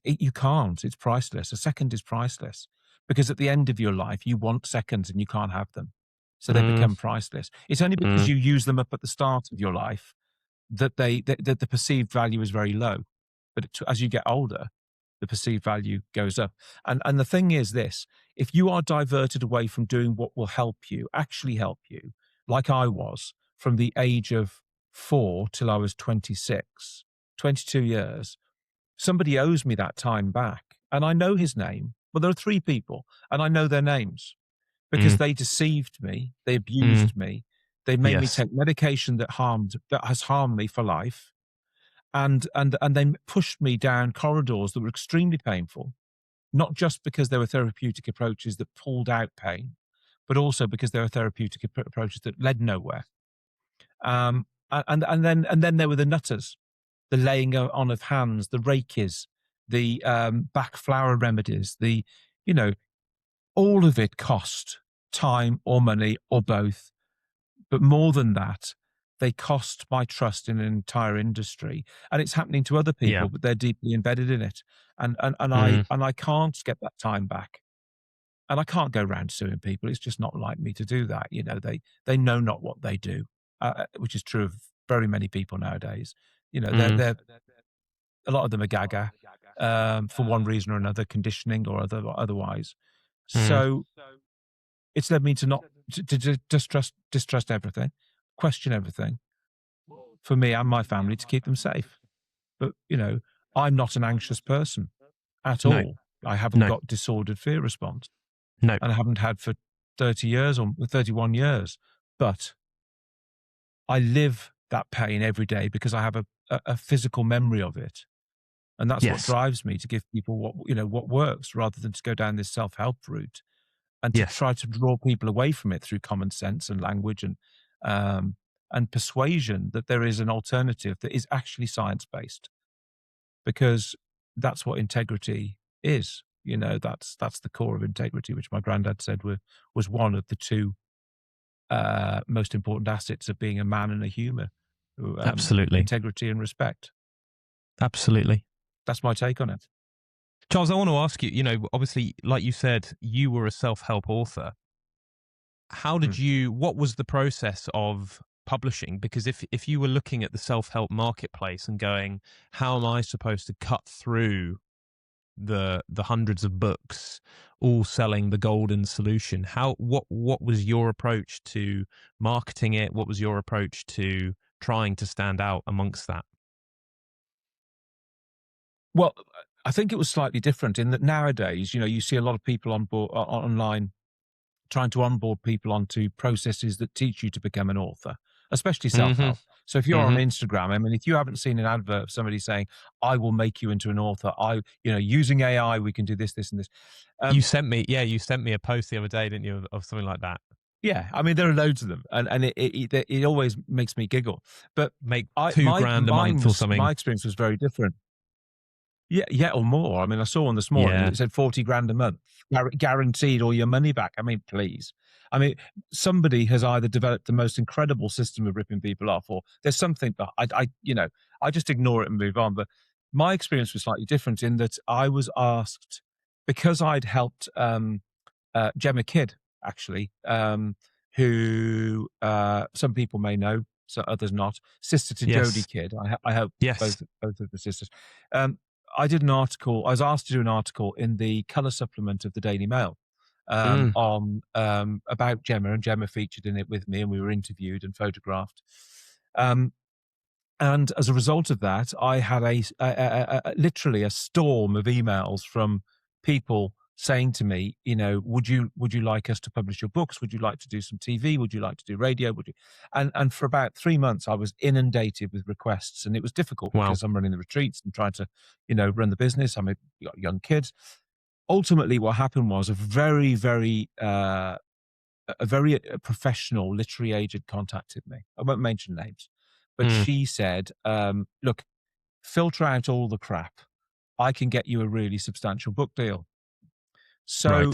you can't. It's priceless. A second is priceless because at the end of your life, you want seconds and you can't have them, so they Mm, become priceless. It's only because mm, you use them up at the start of your life that the perceived value is very low. But as you get older, the perceived value goes up. And the thing is this: if you are diverted away from doing what will help you, actually help you, like I was from the age of 4 till I was 26, 22 years, somebody owes me that time back. And I know his name. Well, there are 3 people, and I know their names because mm, they deceived me, they mm, abused me, they made me yes, take medication that has harmed me for life, and they pushed me down corridors that were extremely painful, not just because there were therapeutic approaches that pulled out pain, but also because there were therapeutic approaches that led nowhere. And then there were the nutters, the laying on of hands, the reikis, the back flower remedies, the you know all of it cost time or money or both. But more than that, they cost my trust in an entire industry, and it's happening to other yeah, people, but they're deeply embedded in it. mm, And I can't get that time back, and I can't go around suing people. It's just not like me to do that. You know, they know not what they do, which is true of very many people nowadays. You know, mm, they're a lot of them are gaga for one reason or another, conditioning or otherwise. mm, So it's led me to not to distrust everything, question everything for me and my family to keep them safe. But, you know, I'm not an anxious person at no, all. I haven't no, got disordered fear response, no, and I haven't had for 30 years or 31 years. But I live that pain every day because I have a physical memory of it. And that's what yes, drives me to give people what works rather than to go down this self-help route and to yes, try to draw people away from it through common sense and language um, and persuasion that there is an alternative that is actually science-based, because that's what integrity is. You know, that's the core of integrity, which my granddad said was one of the two most important assets of being a man and a human. absolutely, Integrity and respect. absolutely. That's my take on it. Charles, I want to ask you, obviously, like you said, you were a self help author. How did Mm. you, what was the process of publishing? Because if you were looking at the self help marketplace and going, how am I supposed to cut through the hundreds of books all selling the golden solution, what was your approach to marketing it? What was your approach to trying to stand out amongst that? Well, I think it was slightly different in that nowadays, you know, you see a lot of people on board online trying to onboard people onto processes that teach you to become an author, especially Mm-hmm. self-help. So if you're on Mm-hmm. Instagram, I mean, if you haven't seen an advert of somebody saying, "I will make you into an author," using AI, we can do this, this, and this. You Um, sent me, yeah, you sent me a post the other day, didn't you, of something like that? yeah, I mean, there are loads of them, and it always makes me giggle. But Make I two my grand a mine month or was my something. experience was very different. Yeah, yeah, or more. I mean, I saw one this morning. Yeah. It said 40 grand a month, guaranteed all your money back. I mean, please. I mean, somebody has either developed the most incredible system of ripping people off, or there's something that I just ignore it and move on. But my experience was slightly different in that I was asked, because I'd helped Gemma Kidd, actually, who some people may know, so others not, sister to Jodie Yes. Kidd. I hope Yes. both of the sisters. Um, I did an article. I was asked to do an article in the colour supplement of the Daily Mail Mm. on about Gemma, and Gemma featured in it with me, and we were interviewed and photographed. Um, and as a result of that, I had literally a storm of emails from people saying to me, would you like us to publish your books? Would you like to do some TV? Would you like to do radio? Would you? And for about 3 months, I was inundated with requests, and it was difficult Wow. because I'm running the retreats and trying to, run the business. Got young kids. Ultimately, what happened was a very professional literary agent contacted me. I won't mention names, but Mm. she said, "Look, filter out all the crap. I can get you a really substantial book deal." Right.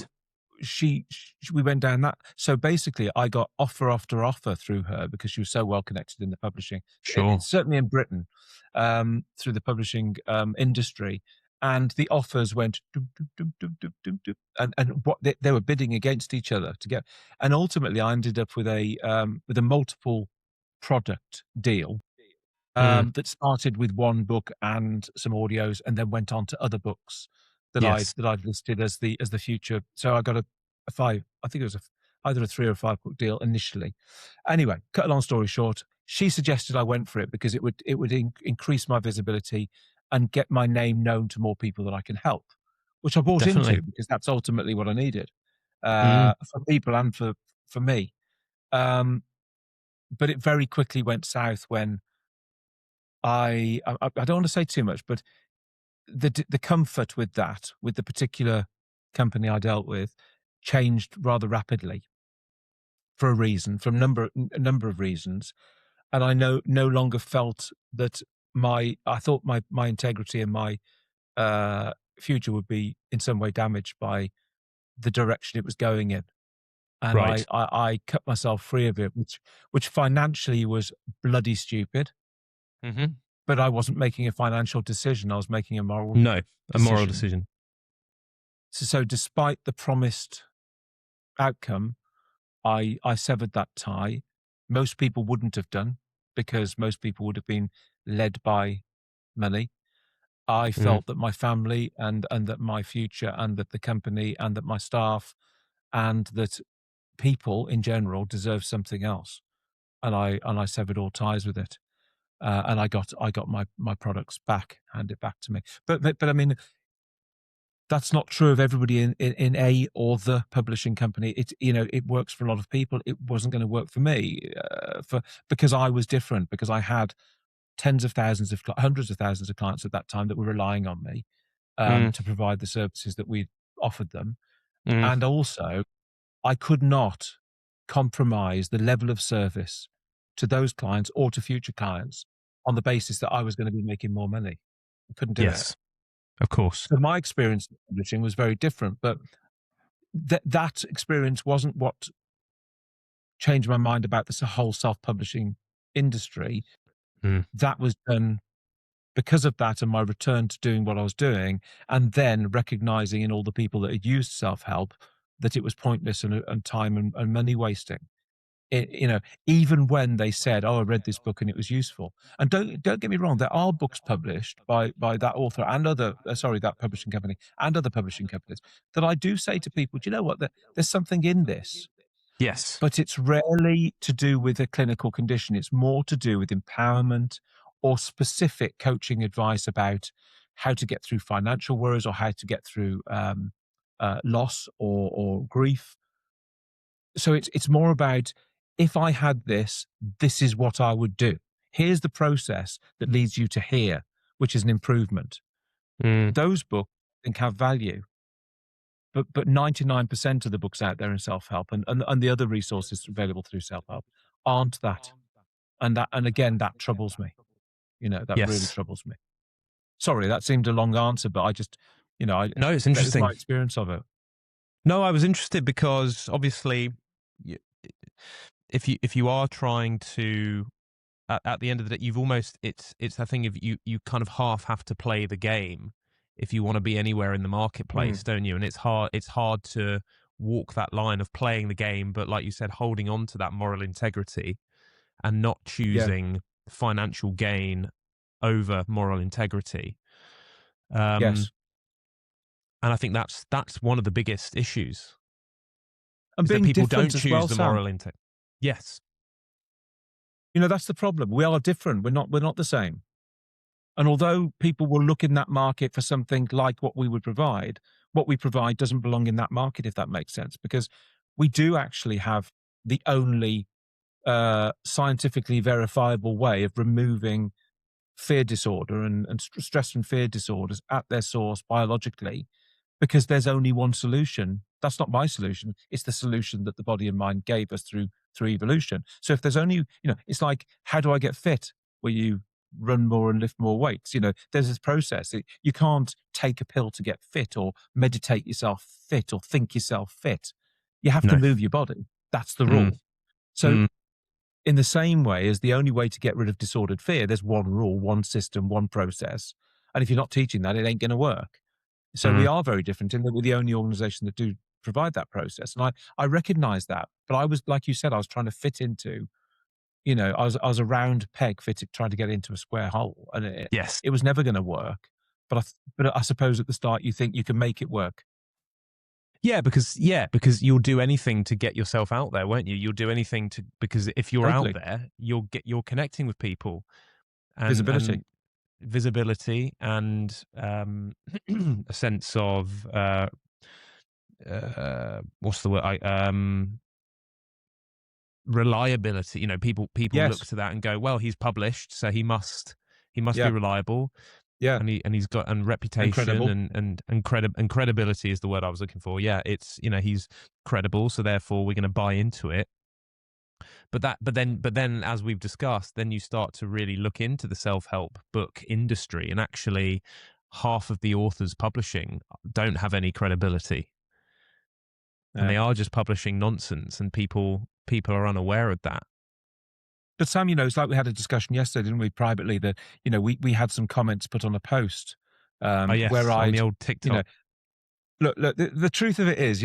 So we went down that. So basically, I got offer after offer through her because she was so well connected in the publishing, Sure. certainly in Britain, through the publishing industry. And the offers went doop, doop, doop, doop, doop, doop, doop, and what they were bidding against each other to get. And ultimately, I ended up with a multiple product deal Mm. that started with one book and some audios, and then went on to other books Yes. that I'd listed as the future. So I got a five. I think it was either a 3 or 5 book deal initially. Anyway, cut a long story short, she suggested I went for it because it would increase my visibility and get my name known to more people that I can help, which I bought Definitely. into because that's ultimately what I needed Mm. for people and for me. Um, but it very quickly went south when I don't want to say too much, but the comfort with that, with the particular company I dealt with, changed rather rapidly for a reason, for a number of reasons, and I no longer felt that I thought my integrity and my future would be in some way damaged by the direction it was going in, and Right. I cut myself free of it, which financially was bloody stupid, Hmm. but I wasn't making a financial decision. I was making a moral No, a moral decision. decision. So despite the promised outcome, I severed that tie. Most people wouldn't have done because most people would have been led by money. I Mm. felt that my family and that my future and that the company and that my staff and that people in general deserve something else. And I severed all ties with it. And I got my products back, handed back to me. But I mean, that's not true of everybody in a or the publishing company. It works for a lot of people. It wasn't going to work for me because I was different, because I had tens of thousands of hundreds of thousands of clients at that time that were relying on me Mm. to provide the services that we offered them, Mm. and also I could not compromise the level of service to those clients or to future clients on the basis that I was going to be making more money. I couldn't do it. Yes, of course. So my experience in publishing was very different, but that experience wasn't what changed my mind about this whole self-publishing industry. Mm. That was done because of that and my return to doing what I was doing, and then recognizing in all the people that had used self-help that it was pointless and time and money wasting. Even when they said, "Oh, I read this book and it was useful." And don't get me wrong, there are books published by that author and that publishing company and other publishing companies that I do say to people, "Do you know what? There's something in this." Yes. But it's rarely to do with a clinical condition. It's more to do with empowerment or specific coaching advice about how to get through financial worries or how to get through loss or grief. So it's more about, if I had this, this is what I would do. Here's the process that leads you to here, which is an improvement. Mm. Those books I think have value, but 99% of the books out there in self-help and the other resources available through self-help aren't that. And again, that troubles me. That really Yes. troubles me. Sorry, that seemed a long answer, but I just, No, it's that was my interesting. experience of it. No, I was interested because obviously you if you are trying to, at the end of the day, you've almost, it's a thing of you kind of half have to play the game if you want to be anywhere in the marketplace, Mm. don't you? And it's hard to walk that line of playing the game, but like you said, holding on to that moral integrity and not Yeah. choosing financial gain over moral integrity. Um, Yes. and I think that's one of the biggest issues, And is that being people don't different as choose well, the Sam. moral integrity. Yes. You know, that's the problem. We are different. We're not the same. And although people will look in that market for something like what we provide doesn't belong in that market, if that makes sense, because we do actually have the only scientifically verifiable way of removing fear disorder and stress and fear disorders at their source biologically, because there's only one solution. That's not my solution. It's the solution that the body and mind gave us through evolution. So if there's only, it's like, how do I get fit? Well, you run more and lift more weights. There's this process. You can't take a pill to get fit or meditate yourself fit or think yourself fit. You have to No. move your body. That's the Mm, rule. So mm, in the same way as the only way to get rid of disordered fear, there's one rule, one system, one process. And if you're not teaching that, it ain't going to work. So we mm. are very different in that we're the only organization that do provide that process. And I recognize that. But I was, like you said, I was trying to fit into, I was a round peg fitted, trying to get into a square hole. And Yes. it was never going to work. But I suppose at the start you think you can make it work. Because you'll do anything to get yourself out there, won't you? You'll do anything to, because if you're out Totally. there, you're connecting with people, and Visibility. visibility, and a sense of what's the word? Reliability. People look Yes. to that and go, well, he's published, so he must be Yeah. reliable, Yeah. and he's got, and reputation, Incredible. and credibility is the word I was looking for. Yeah, it's, he's credible, so therefore we're going to buy into it. But then, as we've discussed, then you start to really look into the self-help book industry, and actually half of the authors publishing don't have any credibility, and Yeah. they are just publishing nonsense, and people are unaware of that. But Sam, it's like we had a discussion yesterday, didn't we, privately, that, we had some comments put on a post Oh where yes, on the I'd, old you know, TikTok. look, the truth of it is,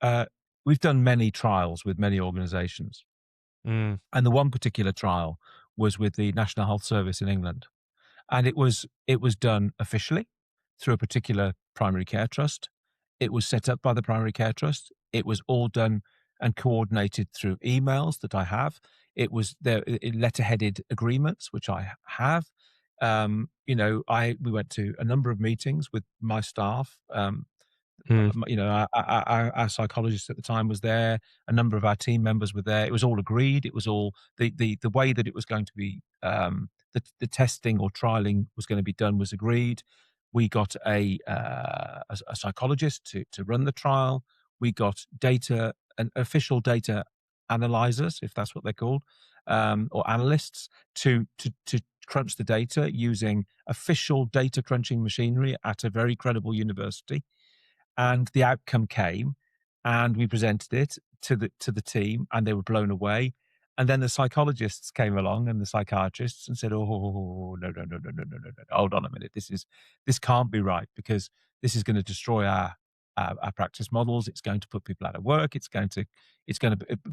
uh, we've done many trials with many organizations. Mm, And the one particular trial was with the National Health Service in England. And it was done officially through a particular primary care trust. It was set up by the primary care trust. It was all done and coordinated through emails that I have. It was there, letterheaded agreements, which I have. We went to a number of meetings with my staff. mm, Our psychologist at the time was there. A number of our team members were there. It was all agreed. It was all the way that it was going to be, the testing or trialing was going to be done was agreed. We got a psychologist to run the trial. We got data and official data analyzers, if that's what they're called, or analysts to crunch the data using official data crunching machinery at a very credible university. And the outcome came, and we presented it to the team, and they were blown away. And then the psychologists came along and the psychiatrists and said, "Oh, no, no, no, no, no, no, no, no. Hold on a minute. This can't be right, because this is going to destroy our practice models. It's going to put people out of work. It's going to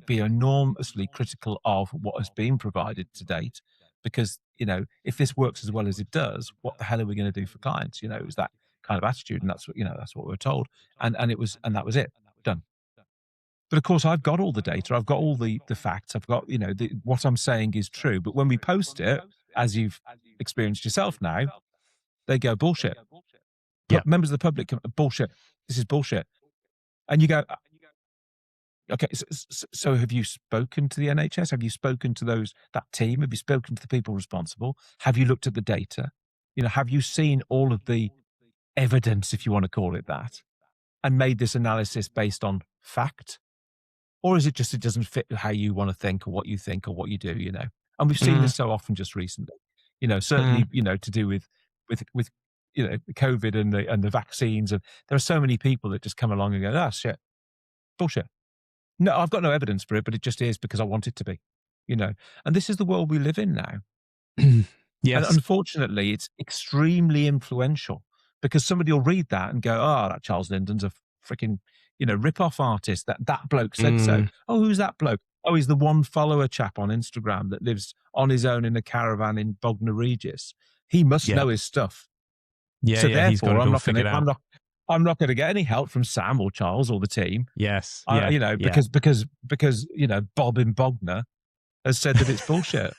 be enormously critical of what has been provided to date. Because, if this works as well as it does, what the hell are we going to do for clients?" It was that kind of attitude, and that's what we were told. And that was it, done. But of course, I've got all the data, I've got all the facts, I've got, what I'm saying is true. But when we post it, as you've experienced yourself now, they go bullshit. yeah. Members of the public come, bullshit. This is bullshit. And you go, okay, so have you spoken to the NHS? Have you spoken to that team? Have you spoken to the people responsible? Have you looked at the data? Have you seen all of the evidence, if you want to call it that, and made this analysis based on fact? Or is it just, it doesn't fit how you want to think or what you think or what you do? And we've seen Mm, this so often just recently, mm, certainly, to do with COVID and the vaccines. And there are so many people that just come along and go, ah, shit, bullshit. No, I've got no evidence for it, but it just is because I want it to be, you know? And this is the world we live in now. And Yes. unfortunately, it's extremely influential because somebody will read that and go, "Oh, that Charles Lyndon's a freaking, rip-off artist. That bloke said so. Mm, Oh, who's that bloke? Oh, he's the one follower chap on Instagram that lives on his own in a caravan in Bognor Regis. He must yeah. know his stuff. Yeah, So yeah, he's got therefore, it all figured out. I'm not gonna get any help from Sam or Charles or the team. Yes. Yeah. Yeah. Because Bob in Bognor has said that it's bullshit.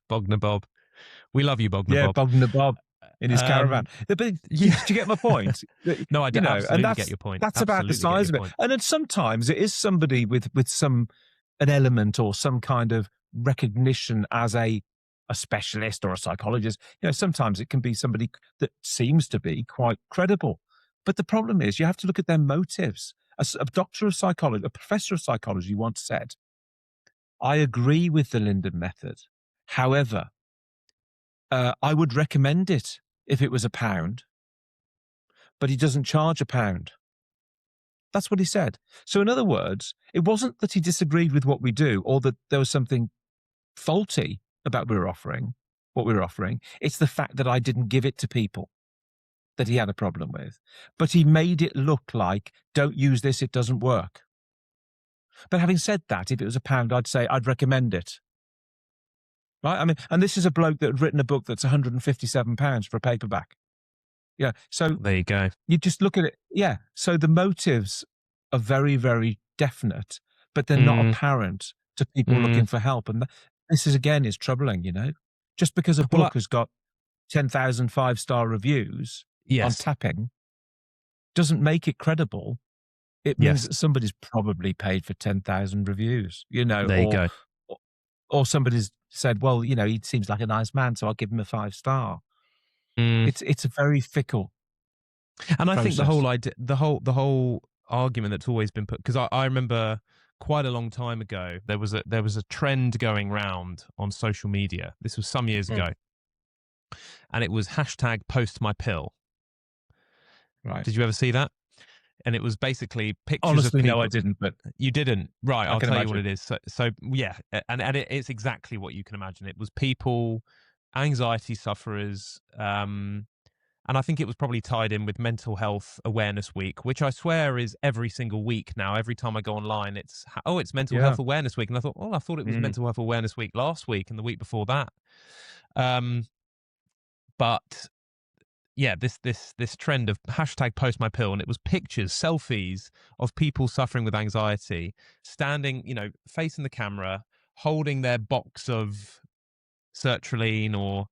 Bogner Bob. We love you, Bogner Yeah, Bob. Bognor Bob in his caravan. Um, But do yeah. you get my point? No, I And absolutely get your point. that's about the Absolutely get size your of it. point. And then sometimes it is somebody with an element or some kind of recognition as a specialist or a psychologist. Sometimes it can be somebody that seems to be quite credible. But the problem is you have to look at their motives. A doctor of psychology, a professor of psychology once said, I agree with the Linden method. However, I would recommend it if it was £1, but he doesn't charge £1. That's what he said. So, in other words, it wasn't that he disagreed with what we do or that there was something faulty about what we were offering. It's the fact that I didn't give it to people that he had a problem with. But he made it look like, don't use this, it doesn't work. But having said that, if it was £1, I'd say I'd recommend it. Right? I mean, and this is a bloke that had written a book that's £157 for a paperback. Yeah. So There you go. you just look at it. Yeah. So the motives are very, very definite, but they're not Mm, apparent to people looking mm. for help. And this is again is troubling. Just because a Well, book has got 10,000 5-star reviews on yes. tapping doesn't make it credible. It means Yes. that somebody's probably paid for 10,000 reviews, There you go. or or somebody's said, well, he seems like a nice man, so I'll give him a 5-star. Mm. It's a very fickle And I think the process. whole idea, the whole argument that's always been put, because I remember quite a long time ago there was a trend going round on social media. This was some years Mm, ago, and it was hashtag post my pill. right. Did you ever see that? And it was basically pictures of Honestly, no, I people. didn't, but You didn't, right? I I'll can tell you what imagine. it is. So yeah, and it's exactly what you can imagine. It was people, anxiety sufferers, and I think it was probably tied in with Mental Health Awareness Week, which I swear is every single week now. Every time I go online, it's Mental Yeah. Health Awareness Week, and I thought it was Mm, Mental Health Awareness Week last week and the week before that. Um, but yeah, this trend of hashtag post my pill, and it was pictures, selfies of people suffering with anxiety, standing, facing the camera, holding their box of sertraline or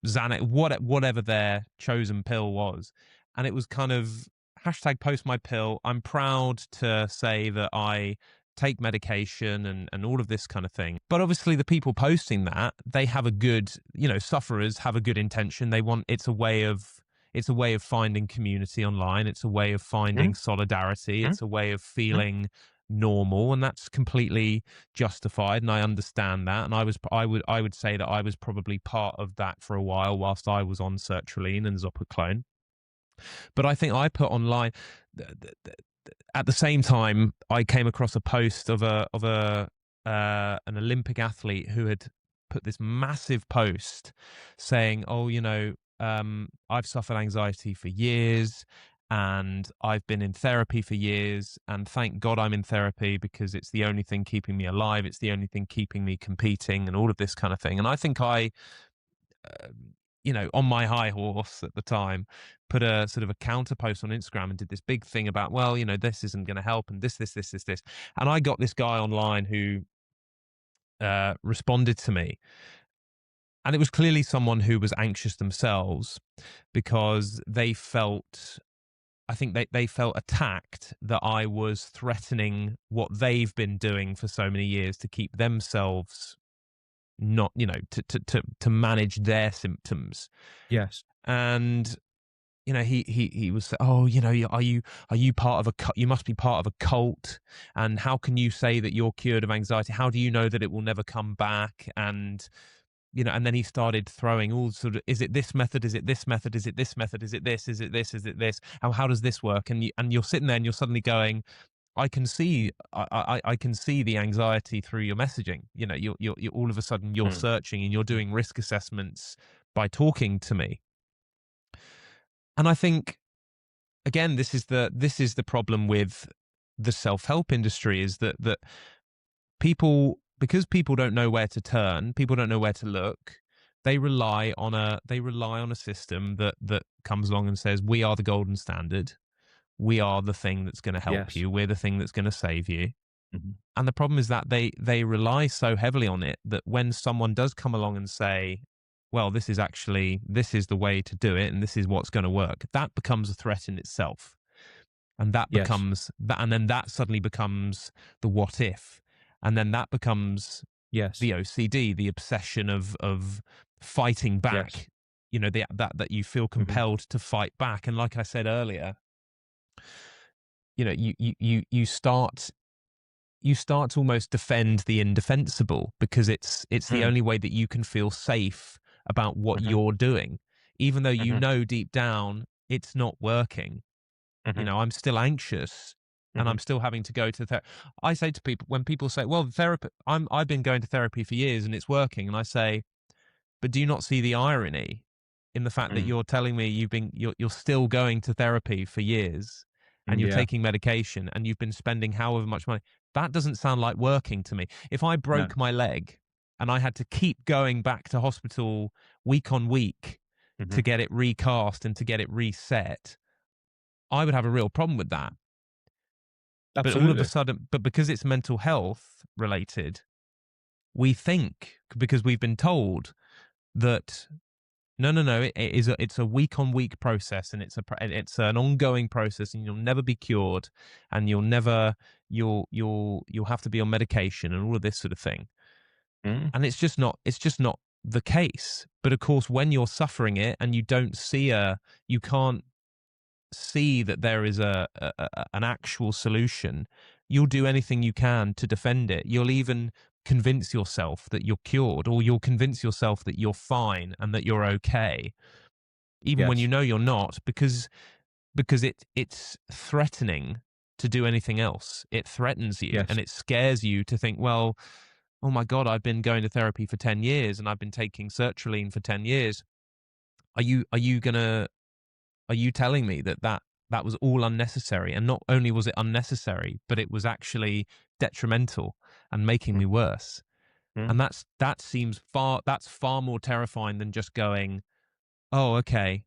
Xanax, whatever their chosen pill was. And it was kind of hashtag post my pill. I'm proud to say that I take medication and all of this kind of thing. But obviously the people posting that, they have a good, sufferers have a good intention. It's a way of finding community online. It's a way of mm, finding solidarity. mm, It's a way of mm. feeling normal, and that's completely justified, and I understand that. And I would say that I was probably part of that for a while whilst I was on sertraline and zopiclone. But I think I put online, at the same time, I came across a post of an Olympic athlete who had put this massive post saying, "Oh, I've suffered anxiety for years, and I've been in therapy for years, and thank God I'm in therapy because it's the only thing keeping me alive. It's the only thing keeping me competing, and all of this kind of thing." And I think on my high horse at the time, put a sort of a counter post on Instagram and did this big thing about, well, this isn't going to help, and this. And I got this guy online who responded to me. And it was clearly someone who was anxious themselves because I think they felt attacked that I was threatening what they've been doing for so many years to keep themselves not, to manage their symptoms. Yes. And he was, oh, are you part of you must be part of a cult, and how can you say that you're cured of anxiety? How do you know that it will never come back? And and then he started throwing all sort of, is it this method, is it this method, is it this method, is it this, is it this, is it this, how does this work? And you're sitting there and you're suddenly going, I can see I can see the anxiety through your messaging. You know, you're all of a sudden you're Mm. searching and you're doing risk assessments by talking to me. And I think again, this is the problem with the self-help industry is that people, because people don't know where to turn, people don't know where to look, they rely on a system that comes along and says, we are the golden standard. We are the thing that's going to help Yes. you. We're the thing that's going to save you. Mhm. And the problem is that they rely so heavily on it that when someone does come along and say, well, this is the way to do it and this is what's going to work, that becomes a threat in itself. And that Yes. becomes that, and then that suddenly becomes the what if. And then that becomes Yes. the OCD, the obsession of fighting Yes. back, you know, that you feel Mhm. compelled to fight back. And like I said earlier, you know, you start to almost defend the indefensible because it's the Mm. only way that you can feel safe about what Mhm. you're doing, even though you Mhm. know deep down it's not working. You Mhm. know, I'm still anxious and I'm Mhm. still having to go to therapy. I say to people when people say, well, therapy, I've been going to therapy for years and it's working. And I say, but do you not see the irony in the fact that Mm. you're telling me you're still going to therapy for years and Mm, you're yeah. taking medication and you've been spending however much money? That doesn't sound like working to me. If I No. broke my leg and I had to keep going back to hospital week on week to Mhm. get it recast and to get it reset, I would have a real problem with that. But all of a Absolutely. sudden, but because it's mental health related, we think because we've been told that no, no, no, it's a week on week process and it's an ongoing process and you'll never be cured and you'll have to be on medication and all of this sort of thing. Mm. And it's just not the case. But of course, when you're suffering it and you don't see you can't see that there is an actual solution, you'll do anything you can to defend it. You'll even convince yourself that you're cured, or you'll convince yourself that you're fine and that you're okay, even when you Yes. know you're not, because it's threatening to do anything else. It threatens you Yes. and it scares you to think, well, oh my God, I've been going to therapy for 10 years and I've been taking sertraline for 10 years. Are you gonna are you telling me that was all unnecessary? And not only was it unnecessary, but it was actually detrimental and making Mm. me worse. Mm. And that's far more terrifying than just going, "Oh, okay.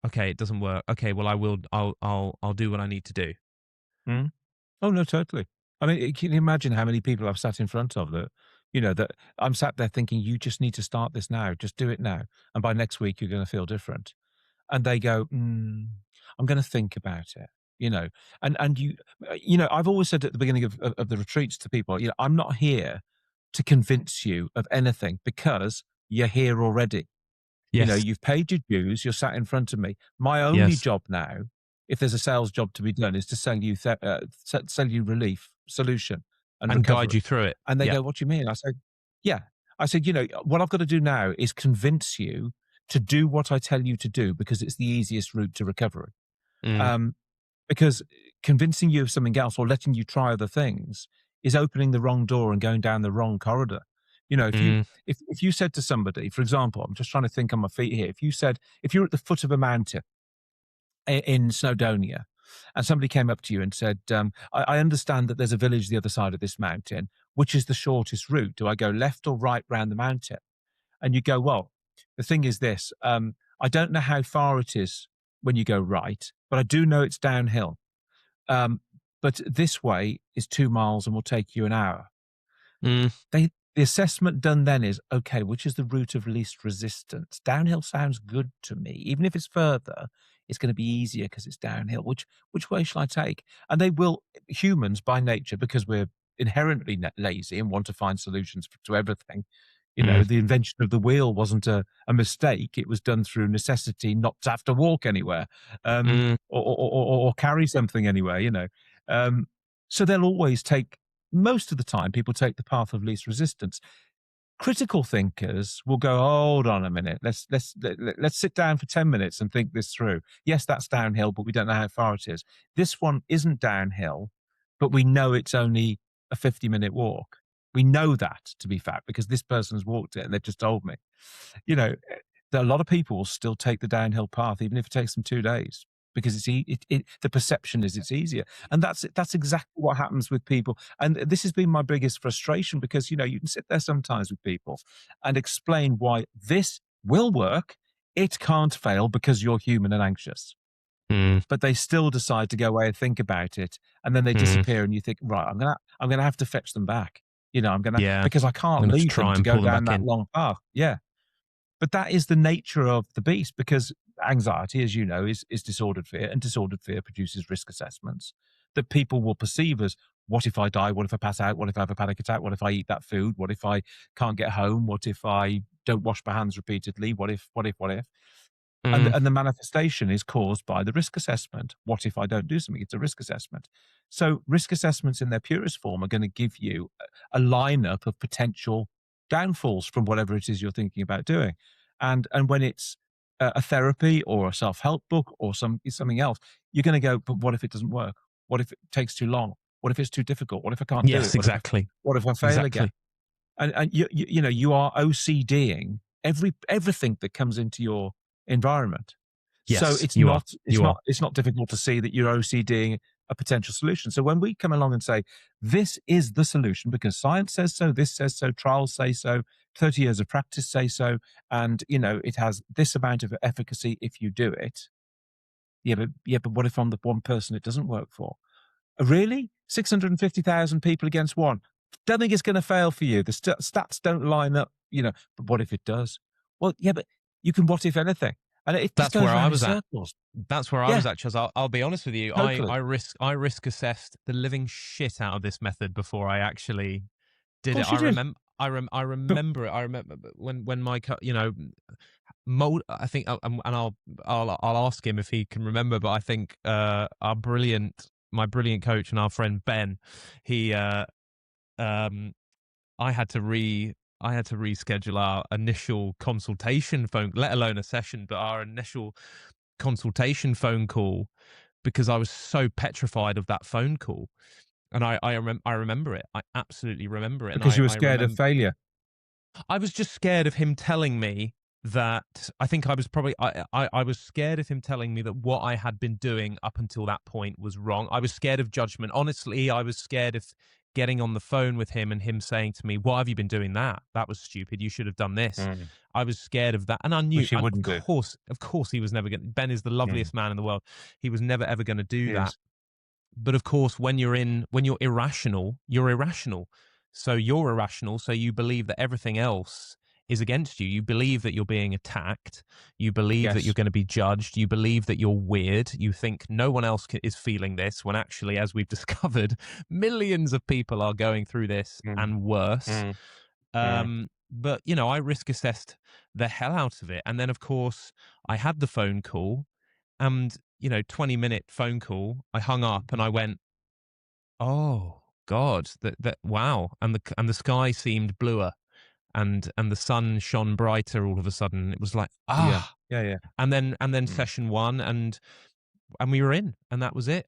Okay, it doesn't work. Okay, well I'll do what I need to do." Mm. Oh, no, totally. I mean, can you imagine how many people I've sat in front of that, that I'm sat there thinking, you just need to start this now. Just do it now. And by next week, you're going to feel different. And they go, I'm going to think about it, and I've always said at the beginning of the retreats to people, I'm not here to convince you of anything because you're here already. Yes. You've paid your dues, you're sat in front of me. My only Yes. job now, if there's a sales job to be done, is to sell you relief, solution, and And guide you recovery. through it. And they Yeah. go, "What do you mean?" I said, "Yeah." I said, what I've got to do now is convince you to do what I tell you to do because it's the easiest route to recovery. Mm, Um, because convincing you of something else or letting you try other things is opening the wrong door and going down the wrong corridor. If you mm, if you said to somebody, for example, I'm just trying to think on my feet here. If you're at the foot of a mountain in Snowdonia, and somebody came up to you and said, I understand that there's a village the other side of this mountain. Which is the shortest route? Do I go left or right round the mountain?" And you go, "Well, the thing is this, I don't know how far it is when you go right, but I do know it's downhill. Um, but this way is 2 miles and will take you an hour." mm, The assessment done then is, okay, which is the route of least resistance? Downhill sounds good to me. Even if it's further, it's going to be easier because it's downhill. Which way shall I take? And they will, humans by nature, because we're inherently lazy and want to find solutions to everything. mm, The invention of the wheel wasn't a mistake. It was done through necessity not to have to walk anywhere, mm, or carry something anywhere, Um, so they'll always take, most of the time, people take the path of least resistance. Critical thinkers will go, "Hold on a minute. Let's sit down for 10 minutes and think this through. Yes, that's downhill, but we don't know how far it is. This one isn't downhill, but we know it's only a 50-minute walk. We know that to be fact because this person has walked it and they've just told me. You know, that a lot of people will still take the downhill path, even if it takes them 2 days, because the perception is it's easier, and that's exactly what happens with people. And this has been my biggest frustration because you can sit there sometimes with people and explain why this will work, it can't fail because you're human and anxious, Mm, but they still decide to go away and think about it, and then they mm, disappear, and you think, right, I'm gonna have to fetch them back. I'm gonna yeah. because I I'm can't going to leave them try to and go pull them down back that in. long path. Yeah. But that is the nature of the beast because anxiety, as you know, is disordered fear, and disordered fear produces risk assessments that people will perceive as what if I die? What if I pass out? What if I have a panic attack? What if I eat that food? What if I can't get home? What if I don't wash my hands repeatedly? What if, what if, what if? And Mm, the manifestation is caused by the risk assessment. What if I don't do something? It's a risk assessment. So risk assessments in their purest form are going to give you a lineup of potential downfalls from whatever it is you're thinking about doing. And when it's a therapy or a self-help book or something else, you're going to go, but what if it doesn't work? What if it takes too long? What if it's too difficult? What if I can't do it? yes, exactly. What if I fail again? Exactly. And you are OCDing everything that comes into your environment. So Yes, you are. You are. it's not difficult to see that you're OCDing a potential solution. So when we come along and say this is the solution because science says so, this says so, trials say so, 30 years of practice say so, and it has this amount of efficacy if you do it. Yeah, but what if I'm the one person it doesn't work for? Really? 650,000 people against one. Don't think it's going to fail for you. The stats don't line up, but what if it does? Well, yeah, but you can what if anything. And it just That's goes where I round in was at. circles. That's where I was Yeah, at, Chaz. I'll be honest with you. totally. Of I risk assessed the living shit out of this method before I actually did it. course you did. I But remember it. I remember when my mold. I think, and I'll ask him if he can remember. But I think my brilliant coach and our friend Ben, he um I had to reschedule our initial consultation phone, let alone a session, but our initial consultation phone call because I was so petrified of that phone call. And I remember it. I absolutely remember it. And because you were I scared of remember failure. I was just scared of him telling me that I think I was probably I was scared of him telling me that what I had been doing up until that point was wrong. I was scared of judgment. Honestly, I was scared of getting on the phone with him and him saying to me, "Why have you been doing that? That was stupid. You should have done this." Mm. I was scared of that. And I knew, Which you and wouldn't do. of course he was never going to, Ben is the Mm. loveliest man in the world. He was never ever going to do that. Yes. But of course, when you're irrational, you're irrational. So you're irrational. So you believe that everything else is against you. You believe that you're being attacked. You believe that you're Yes. going to be judged. You believe that you're weird. You think no one else is feeling this when actually, as we've discovered, millions of people are going through this Mm. and worse. Mm. Mm. But, I risk assessed the hell out of it. And then, of course, I had the phone call and, 20-minute phone call. I hung up and I went, "Oh God, that wow!" And the sky seemed bluer, and the sun shone brighter all of a sudden. It was like Yeah. ah, Yeah. Yeah. and then Mm. session one, and we were in, and that was it.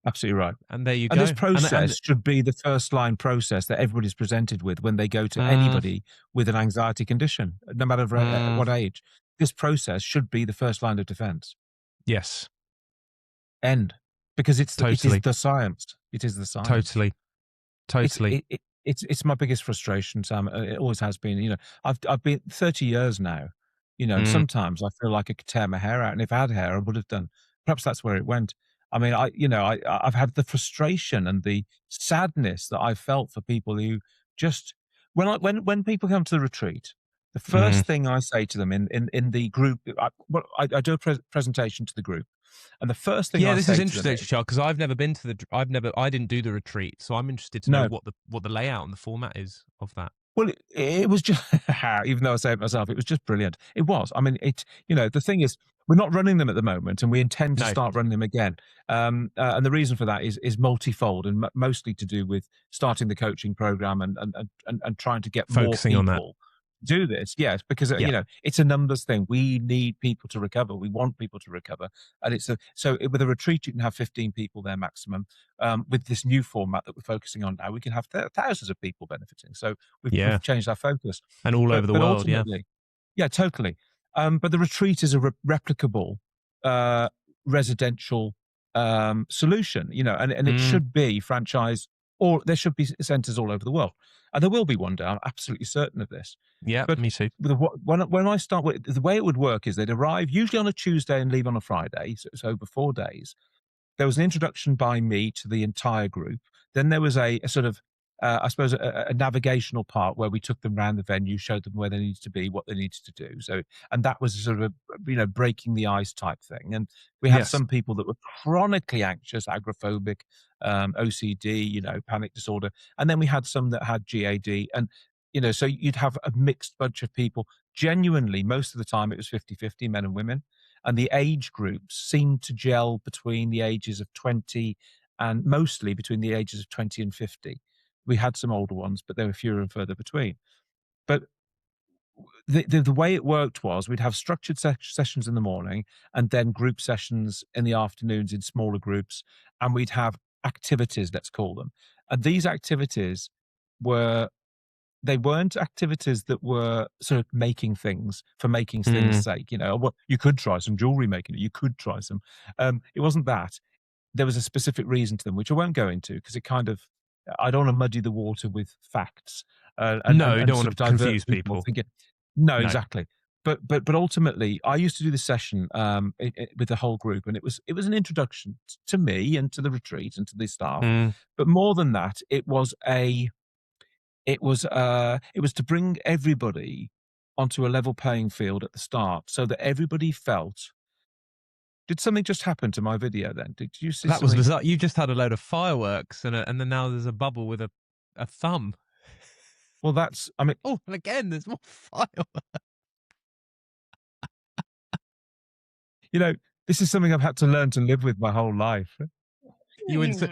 Absolutely right. And there you And this go. process And should be the first line process that everybody's presented with when they go to mm, anybody with an anxiety condition, no matter mm, what age. This process should be the first line of defense. yes, End. Because it is totally, the science. It is the science. totally, totally. It's my biggest frustration, Sam. It always has been. I've been 30 years now. And Mm, sometimes I feel like I could tear my hair out, and if I had hair, I would have done. Perhaps that's where it went. I mean, I've had the frustration and the sadness that I've felt for people who just when people come to the retreat, the mm. first thing I say to them in the group, I do a presentation to the group, and the first thing Yeah, I this is say to them interesting, is, Charles, because I've never been to I didn't do the retreat, so I'm interested to know no. what the layout and the format is of that. Well, it was just even though I say it myself, it was just brilliant. It was. I mean, the thing is, we're not running them at the moment, and we intend to No, start running them again. And the reason for that is multifold, and mostly to do with starting the coaching program and trying to get more focusing on that. people do this, yes, because Yeah. it's a numbers thing. We need people to recover. We want people to recover, and with a retreat you can have 15 people there maximum. With this new format that we're focusing on now, we can have thousands of people benefiting. So Yeah. we've changed our focus, And all over but the but world. Yeah. ultimately, yeah, totally. But the retreat is a replicable uh, residential solution, and it Mm. should be franchise, or there should be centres all over the world, and there will be one day. I'm absolutely certain of this. Yeah. But Me too. when I start with the way it would work is they'd arrive usually on a Tuesday and leave on a Friday, so it's over 4 days. There was an introduction by me to the entire group. Then there was a sort of, I suppose, a navigational part where we took them around the venue, showed them where they needed to be, what they needed to do. So, and that was sort of breaking the ice type thing. And we had Yes. some people that were chronically anxious, agoraphobic, OCD, panic disorder, and then we had some that had GAD, and so you'd have a mixed bunch of people. Genuinely, most of the time it was 50-50, men and women, and the age groups seemed to gel between the ages of 20 and mostly between the ages of 20 and 50. We had some older ones, but they were fewer and further between. But the way it worked was we'd have structured sessions in the morning and then group sessions in the afternoons in smaller groups, and we'd have activities, let's call them. And these activities were they weren't activities that were sort of making things for making things Mm. sake. Well, you could try some jewelry making. You could try some. It wasn't that. There was a specific reason to them, which I won't go into because it kind of I don't want to muddy the water with facts No, you don't and want sort of to divert confuse people people. thinking. No, No. exactly. But ultimately, I used to do the session with the whole group, and it was an introduction to me and to the retreat and to the staff. Mm. But more than that, it was to bring everybody onto a level playing field at the start so that everybody felt. Did something just happen to my video then? Did you see That was something? bizarre. You just had a load of fireworks, and then now there's a bubble with a thumb. Well, I mean, Oh, and again, there's more fireworks. you know, this is something I've had to learn to live with my whole life. You insert.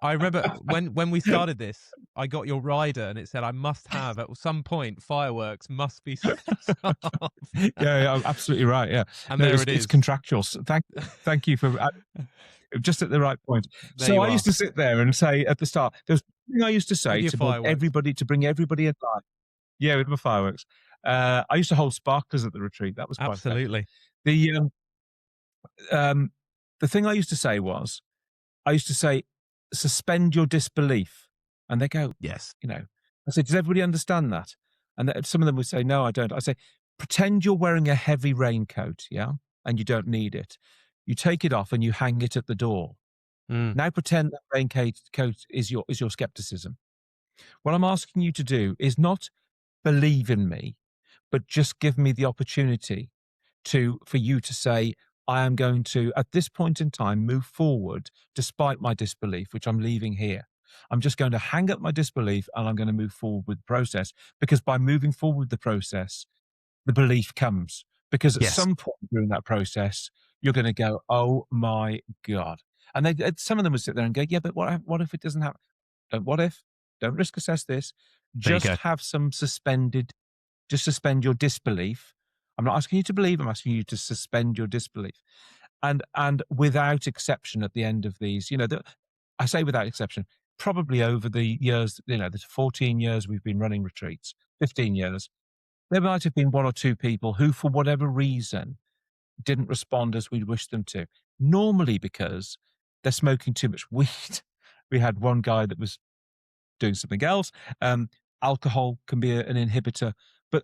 I remember when we started this, I got your rider, and it said I must have at some point fireworks must be switched off, Yeah, yeah, I'm absolutely right. Yeah. and No, there it's it it's is. contractual. So thank you for just at the right point. There So you I used are to sit there and say at the start, there's something I used to with say your fireworks. to bring everybody in line. Yeah, with my fireworks. I used to hold sparklers at the retreat. That was quite effective. Absolutely. The um, the thing I used to say, suspend your disbelief, and they go, Yes. you know. I said, does everybody understand that? And some of them would say, no, I don't. I say, pretend you're wearing a heavy raincoat, yeah, and you don't need it. You take it off and you hang it at the door. Mm. Now pretend that raincoat is your skepticism. What I'm asking you to do is not believe in me, but just give me the opportunity for you to say, I am going to, at this point in time, move forward despite my disbelief, which I'm leaving here. I'm just going to hang up my disbelief and I'm going to move forward with the process because by moving forward with the process, the belief comes. Because at Yes. some point during that process, you're going to go, oh my God. And some of them would sit there and go, yeah, but what if it doesn't happen? What if? Don't risk assess this. There you Just go. have some just suspend your disbelief. I'm not asking you to believe, I'm asking you to suspend your disbelief. And without exception at the end of these, I say without exception, probably over the years, the 14 years we've been running retreats, 15 years, there might have been one or two people who, for whatever reason, didn't respond as we'd wished them to. Normally because they're smoking too much weed. We had one guy that was doing something else. Alcohol can be an inhibitor, but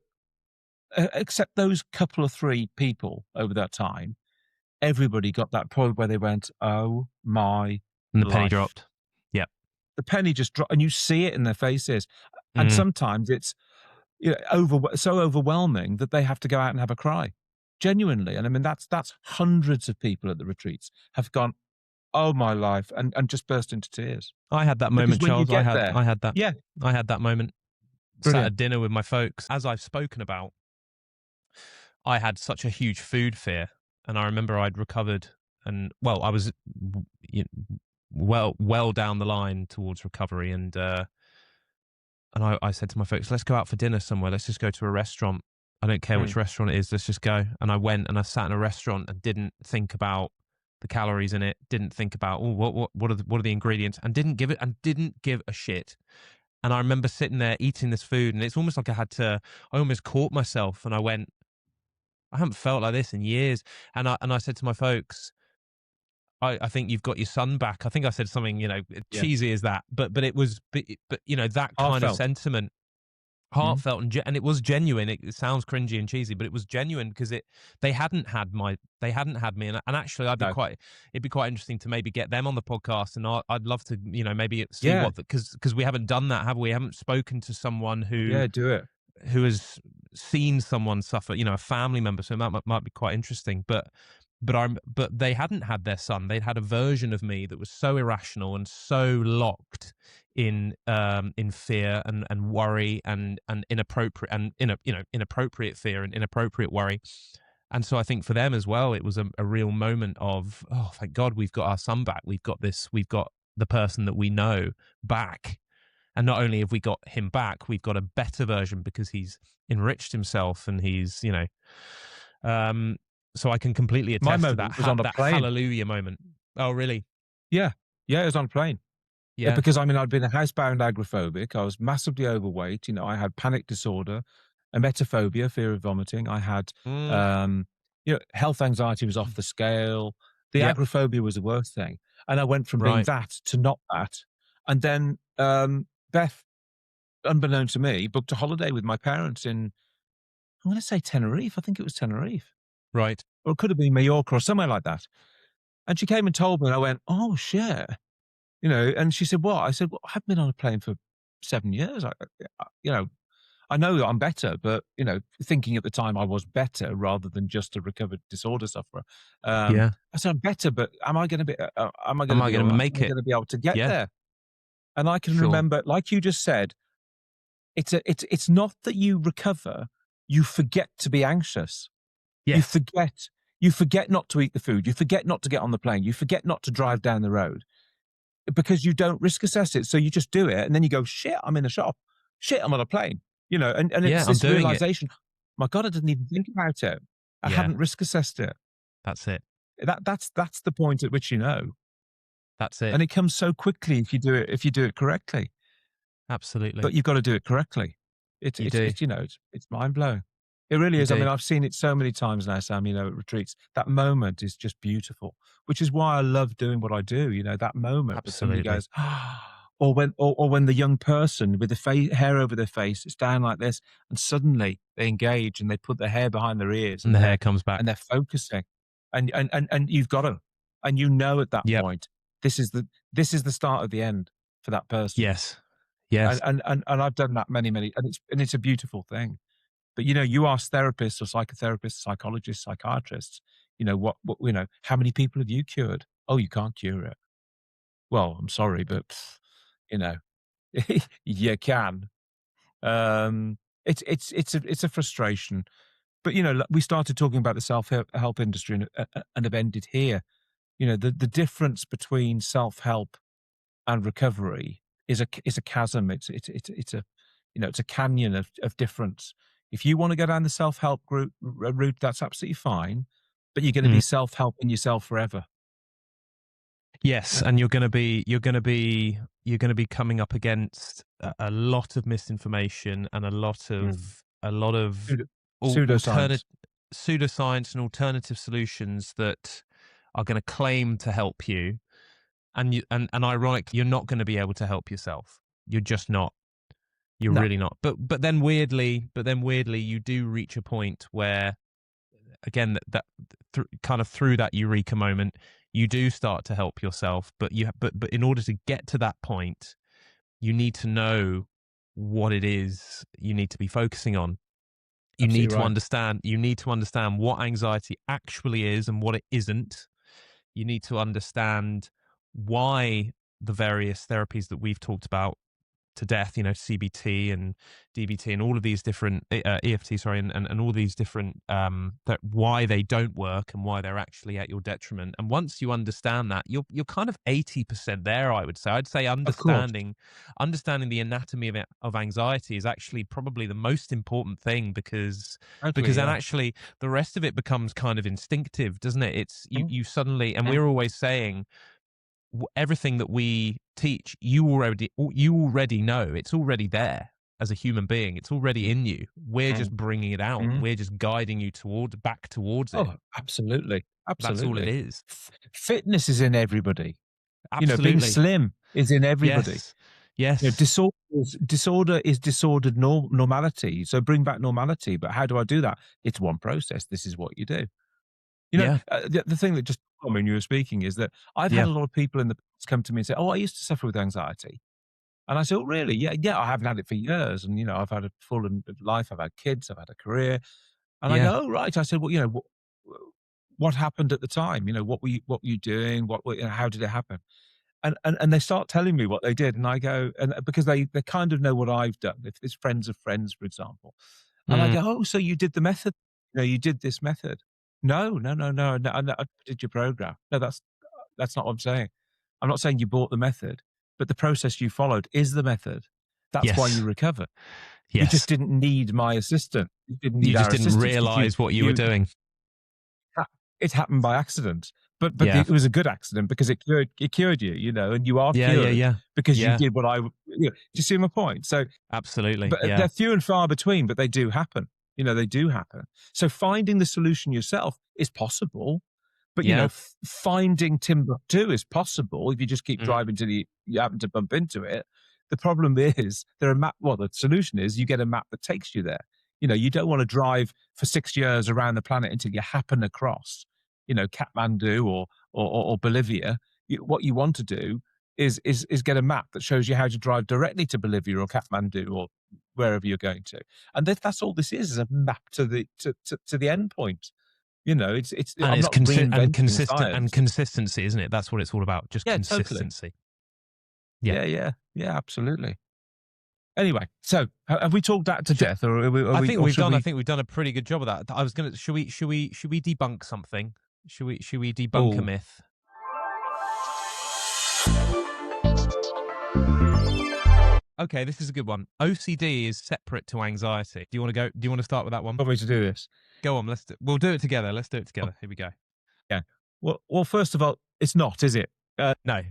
except those couple of three people over that time, everybody got that point where they went, "Oh my And the penny life!" dropped. Yep. The penny just dropped, and you see it in their faces. And Mm. sometimes it's so overwhelming that they have to go out and have a cry, genuinely. And I mean, that's hundreds of people at the retreats have gone, "Oh my life," and just burst into tears I had that because moment, when you Charles. get there, yeah, I had that moment. Sat brilliant. at dinner with my folks. As I've spoken about, I had such a huge food fear, and I remember I'd recovered, and well, I was well down the line towards recovery, and I said to my folks, let's go out for dinner somewhere. Let's just go to a restaurant. I don't care which Mm. restaurant it is. Let's just go. And I went and I sat in a restaurant and didn't think about the calories in it. Didn't think about, oh, what are the ingredients, and didn't give a shit. And I remember sitting there eating this food, and it's almost like I almost caught myself, and I went, I haven't felt like this in years. And I said to my folks, I think you've got your son back. I think I said something, Yeah. cheesy as that, but it was, but that kind of Heartfelt. sentiment, Mm. heartfelt, and it was genuine. It sounds cringy and cheesy, but it was genuine because they hadn't had me, and actually, No. it'd be quite interesting to maybe get them on the podcast, and I'd love to, maybe see Yeah. what, because we haven't done that, have we? Haven't spoken to someone Yeah, do it. who has seen someone suffer, a family member. So that might be quite interesting. But they hadn't had their son. They'd had a version of me that was so irrational and so locked in fear and worry and inappropriate and inappropriate fear and inappropriate worry. And so I think for them as well, it was a real moment of, oh, thank God we've got our son back. We've got the person that we know back. And not only have we got him back, we've got a better version because he's enriched himself and he's, um, so I can completely My attest to moment was on a that plane. hallelujah moment. Oh, really? Yeah. Yeah, it was on a plane. Yeah. Because, I mean, I'd been a housebound agoraphobic. I was massively overweight. I had panic disorder, emetophobia, fear of vomiting. I had, Mm, um, health anxiety was off the scale. The yep. agoraphobia was the worst thing. And I went from being Right. that to not that. And then Beth, unbeknown to me, booked a holiday with my parents in, I'm going to say Tenerife. I think it was Tenerife. Right. Or it could have been Mallorca or somewhere like that. And she came and told me, and I went, oh, shit. And she said, "What?" I said, "Well, I haven't been on a plane for 7 years. I know that I'm better, but, thinking at the time I was better rather than just a recovered disorder sufferer. Yeah. I said, "I'm better, but am I Am gonna I be going all to right? make Am I it? gonna be able to get Yeah. there?" And I can Sure. remember, like you just said, it's not that you recover, you forget to be anxious. You Yes. forget you forget not to eat the food, you forget not to get on the plane, you forget not to drive down the road. Because you don't risk assess it, so you just do it, and then you go, "Shit, I'm in a shop. Shit, I'm on a plane." And Yeah. it's I'm this doing it. realization, "My God, I didn't even think about it. I Yeah. hadn't risk assessed it." That's it. That's the point at which you know, That's it. and it comes so quickly if you do it correctly, Absolutely. but you've gotta do it correctly. It's You it's do. it's, you know, it's mind-blowing. It really You is. I mean, do. I've seen it so many times now, Sam, at retreats. That moment is just beautiful, which is why I love doing what I do, that moment that somebody Absolutely. goes, or when the young person with the hair over their face, it's down like this, and suddenly they engage and they put their hair behind their ears And and the they're hair comes and back. they're focusing. And you've got to. And at that Yep. point, this is the start of the end for that person. Yes. And Yes. and and, and I've done that many, many, and it's a beautiful thing. But you ask therapists or psychotherapists, psychologists, psychiatrists, what how many people have you cured? Oh, you can't cure it. Well, I'm sorry, but you know, you can. It's a frustration. But we started talking about the self-help industry and have ended here. The difference between self-help and recovery is a chasm. It's a canyon of difference. If you want to go down the self-help route, that's absolutely fine, but you're going to be Mm. self-helping yourself forever. Yes, Uh, and you're going to be coming up against a lot of misinformation and mm. a lot of Pseudo- alternate Pseudoscience. pseudoscience and alternative solutions that are going to claim to help you, and ironically, you're not going to be able to help yourself. You're just not. You're No, really not. But then weirdly, you do reach a point where, again, kind of through that eureka moment, you do start to help yourself. But in order to get to that point, you need to know what it is you need to be focusing on. You need absolutely to right. understand. You need to understand what anxiety actually is and what it isn't. You need to understand why the various therapies that we've talked about to death, you know, CBT and DBT and all of these different EFT, sorry, and all these different that why they don't work and why they're actually at your detriment. And once you understand that, you're kind of 80% there, I would say. I'd say Of course. understanding the anatomy of anxiety is actually probably the most important thing, Totally, then yeah. actually the rest of it becomes kind of instinctive, doesn't it? It's Mm, you suddenly, and mm, we're always saying everything that we teach, you already know. It's already there as a human being. It's already in you. We're just mm, bringing it out. mm. We're just guiding you back towards it. Oh, absolutely, That's all it absolutely. is. Fitness is in everybody. You know, being Absolutely. slim is in everybody. Yes. You know, Yes. disorder is disordered normality. So bring back normality. But how do I do that? It's one process. This is what you do. You know, Yeah. the thing that just when you were speaking is that I've had Yeah. a lot of people in the past come to me and say, "Oh, I used to suffer with anxiety." And I said, "Oh, really? Yeah, yeah, I haven't had it for years. And, you know, I've had a full life. I've had kids. I've had a career." And I Yeah. go, "Oh, right." I said, "Well, you know, what happened at the time? You know, what were you doing? You know, how did it happen?" And they start telling me what they did, and I go, and because they kind of know what I've done. If it's friends of friends, for example, and I Mm. go, "Oh, so you did the method? You know, you did this method?" No, no, no, no, no. I did your program. No, that's not what I'm saying. I'm not saying you bought the method, but the process you followed is the method. That's why you Yes. recovered. You just Yes. didn't need my assistance. You didn't You need just our didn't assistance because realize what you were you doing. ha it happened by accident, but Yeah. it was a good accident because it cured you, you know, and you are Yeah. Yeah. cured Yeah. because you Yeah. did what I w you know, do you see my point? So, Absolutely. but Yeah. they're few and far between, but they do happen. You know, they do happen. So finding the solution yourself is possible, but, you know, Yeah. finding Timbuktu is possible if you just keep Mhm. driving till you happen to bump into it. The problem is the solution is you get a map that takes you there. You know, you don't wanna drive for 6 years around the planet until you happen across, you know, Kathmandu or Bolivia. What you want to do is get a map that shows you how to drive directly to Bolivia or Kathmandu or wherever you're going to. And that's all this is a map to the end point. You know, it's And I'm it's not reinventing consistent and science. consistency, isn't it? That's what it's all about. Just Yeah, totally. consistency. Yeah. Yeah, yeah, yeah, absolutely. Anyway, so have we talked that to Should, death, or I think or we've should done. I we? think we've done a pretty good job of that. I was gonna. Should we debunk something? Should we debunk a Oh, myth? Okay, this is a good one. OCD is separate to anxiety. Do you want to go? Do you want to start with that one? want me to do this? Go on. We'll do it together. Let's do it Oh, together. Here we go. yeah. Well, first of all, it's not, is it? No,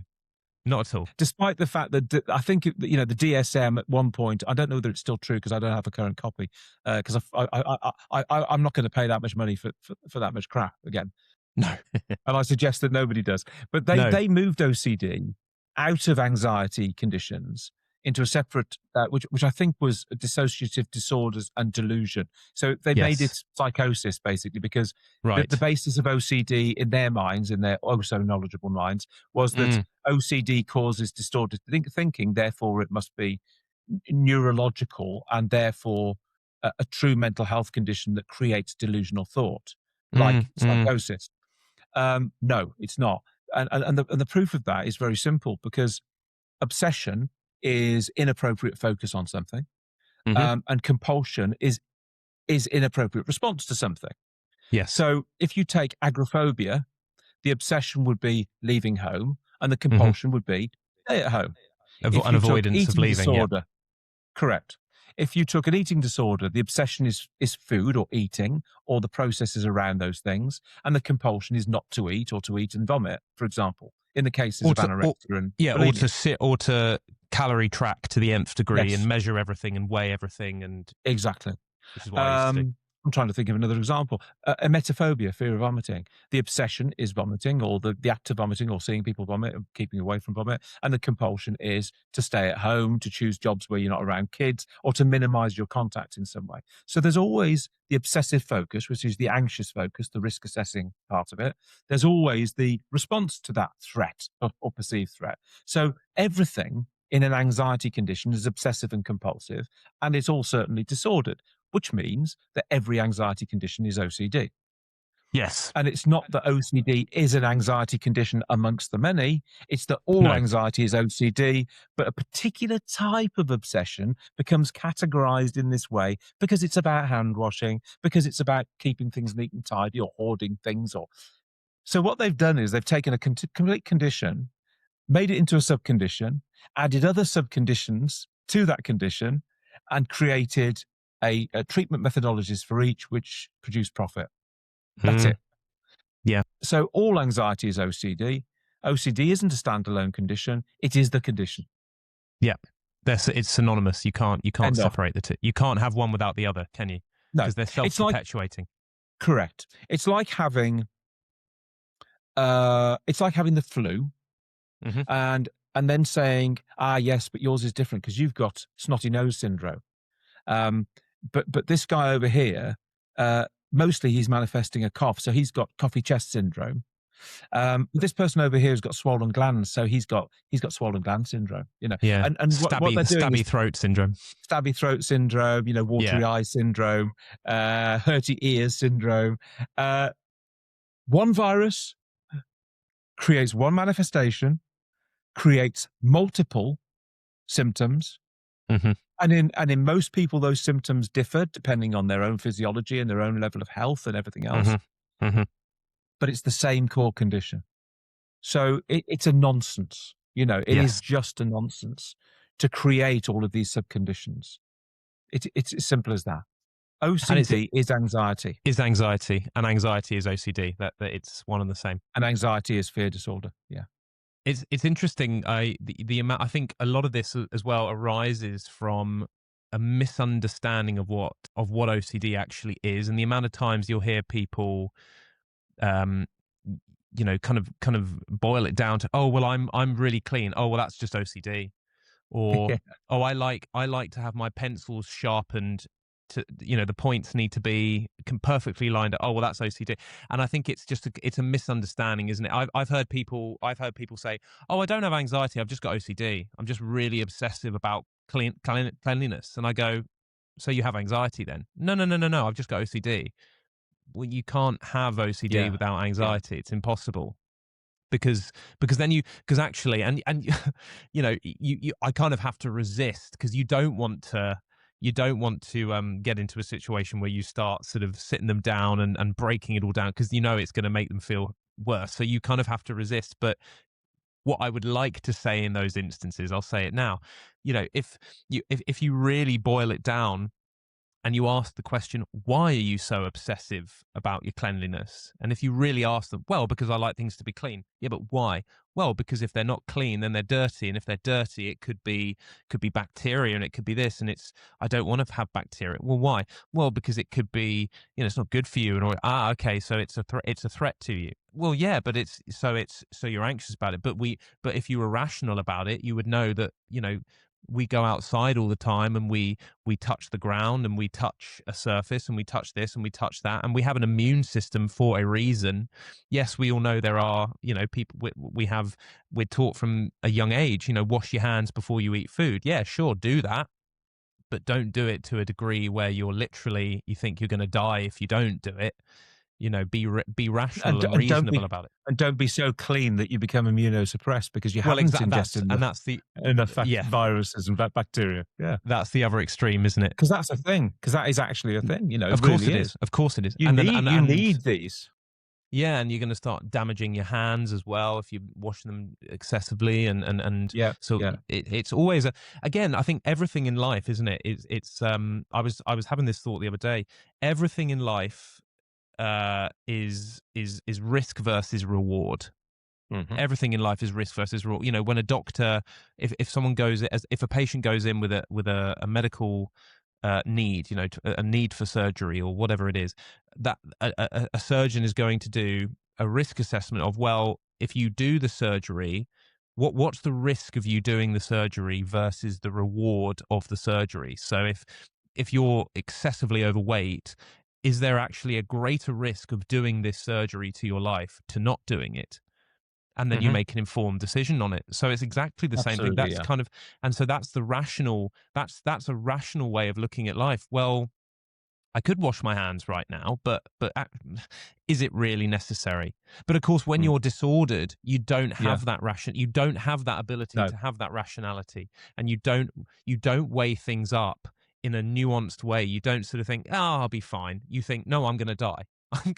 not at all. Despite the fact that I think you know the DSM at one point. I don't know whether it's still true because I don't have a current copy. Because I'm not going to pay that much money for that much crap again. No, And I suggest that nobody does. But no. they moved OCD out of anxiety conditions into a separate, which I think was dissociative disorders and delusion. So they made Yes. it psychosis basically because the Right. basis of OCD in their minds, in their oh so knowledgeable minds, was that Mm, OCD causes distorted thinking. Therefore, it must be neurological and therefore a true mental health condition that creates delusional thought, mm, like mm. psychosis. No, it's not. And the proof of that is very simple because obsession is inappropriate focus on something, Hmm. and compulsion is inappropriate response to something. Yes. So if you take agoraphobia, the obsession would be leaving home, and the Hmm. compulsion would be stay at home. If An you took avoidance of eating leaving. Yep. disorder, correct. If you took an eating disorder, the obsession is food or eating or the processes around those things, and the compulsion is not to eat or to eat and vomit, for example, in the cases Or of to, anorexia and yeah, bulimia. or to calorie track to the nth degree and Yes, measure everything and weigh everything, and exactly. which is what I used to do. I'm trying to think of another example. Emetophobia, fear of vomiting. The obsession is vomiting, or the act of vomiting, or seeing people vomit, and keeping away from vomit. And the compulsion is to stay at home, to choose jobs where you're not around kids, or to minimize your contact in some way. So there's always the obsessive focus, which is the anxious focus, the risk assessing part of it. There's always the response to that threat or perceived threat. So everything in an anxiety condition is obsessive and compulsive, and it's all certainly disordered, which means that every anxiety condition is OCD. Yes. And it's not that OCD is an anxiety condition amongst the many. It's that all No. anxiety is OCD, but a particular type of obsession becomes categorized in this way because it's about hand washing, because it's about keeping things neat and tidy or hoarding things. Or so what they've done is they've taken a complete condition, made it into a subcondition, added other subconditions to that condition, and created a treatment methodologies for each, which produce profit. That's Mm, it. yeah. So all anxiety is OCD. OCD isn't a standalone condition. It is the condition. Yeah. It's synonymous. You can't End of. separate the two. You can't have one without the other, can you? No, Because they're it's like self-perpetuating. correct. It's like having the flu Hmm. and then saying, ah, yes, but yours is different because you've got snotty nose syndrome. Um, but this guy over here, mostly he's manifesting a cough, so he's got coffee chest syndrome. This person over here has got swollen glands, so he's got swollen gland syndrome. Yeah. And what Stabby they're doing is stabby throat syndrome. stabby throat syndrome, Yeah. watery eye syndrome, hurty ears syndrome. Uh, one virus creates one manifestation, creates multiple symptoms, Hmm. and in most people, those symptoms differ depending on their own physiology and their own level of health and everything Hmm. else. Hmm. But it's the same core condition. So it's a nonsense. It is Yes. just a nonsense to create all of these subconditions. It's as simple as that. And OCD is anxiety, is anxiety, and anxiety is OCD. That it's one and the same. and anxiety is fear disorder. Yeah. It's interesting. The amount, I think a lot of this as well arises from a misunderstanding of what OCD actually is, and the amount of times you'll hear people, um, kind of boil it down to, oh well, I'm really clean. Oh well, that's just OCD. Or Yeah. oh, I like to have my pencils sharpened to, the points need to be perfectly lined up. Oh well, that's OCD. And I think it's a misunderstanding, isn't it? I've heard people say, oh, I don't have anxiety, I've just got OCD, I'm just really obsessive about cleanliness. And I go, so you have anxiety then? No, no, no, no, no, I've just got OCD. Well, you can't have OCD Yeah. without Yeah. anxiety. It's impossible. Because actually, and I kind of have to resist, because you don't want to get into a situation where you start sort of sitting them down and breaking it all down, because it's going to make them feel worse. So you kind of have to resist. But what I would like to say in those instances, I'll say it now. If you really boil it down and you ask the question, why are you so obsessive about your cleanliness? And if you really ask them, well, because I like things to be clean. Yeah, but why? Well, because if they're not clean, then they're dirty. And if they're dirty, it could be bacteria, and it could be this. And I don't want to have bacteria. Well, why? Well, because it could be, it's not good for you. And okay, so it's a threat to you. Well, yeah, but so you're anxious about it. But if you were rational about it, you would know that, we go outside all the time, and we touch the ground, and we touch a surface, and we touch this, and we touch that, and we have an immune system for a reason. Yes, we all know there are, people we're taught from a young age, wash your hands before you eat food. Yeah, sure, do that, but don't do it to a degree where you think you're going to die if you don't do it. Be And, rational d- and and don't reasonable be about it. and don't be so clean that you become immunosuppressed because you Well, haven't exactly. ingested enough The enough yeah, viruses and bacteria. Yeah. that's the other extreme, isn't it? Because that's a thing. Because that is actually a thing. It Of course really it is. is. Of course it is. You And then need you need these. yeah, and you're going to start damaging your hands as well if you wash them excessively, and Yeah. so Yeah. it's always again, I think everything in life, isn't it? I was having this thought the other day. Everything in life is risk versus reward. Hmm. Everything in life is risk versus reward. When a doctor, if someone goes, as if a patient goes in with a medical need, a need for surgery or whatever it is, that a surgeon is going to do a risk assessment of, well, if you do the surgery, what's the risk of you doing the surgery versus the reward of the surgery? So if you're excessively overweight, is there actually a greater risk of doing this surgery to your life to not doing it? And then you Hmm. make an informed decision on it. So it's exactly the same thing. Absolutely. That's Yeah. kind of, and so that's the rational, that's a rational way of looking at life. Well, I could wash my hands right now, is it really necessary? But of course, when Mm. you're disordered, Yeah. you don't have that ability No. to have that rationality, and you don't weigh things up in a nuanced way. You don't sort of think, "Oh, I'll be fine." You think, "No, I'm going to die. I'm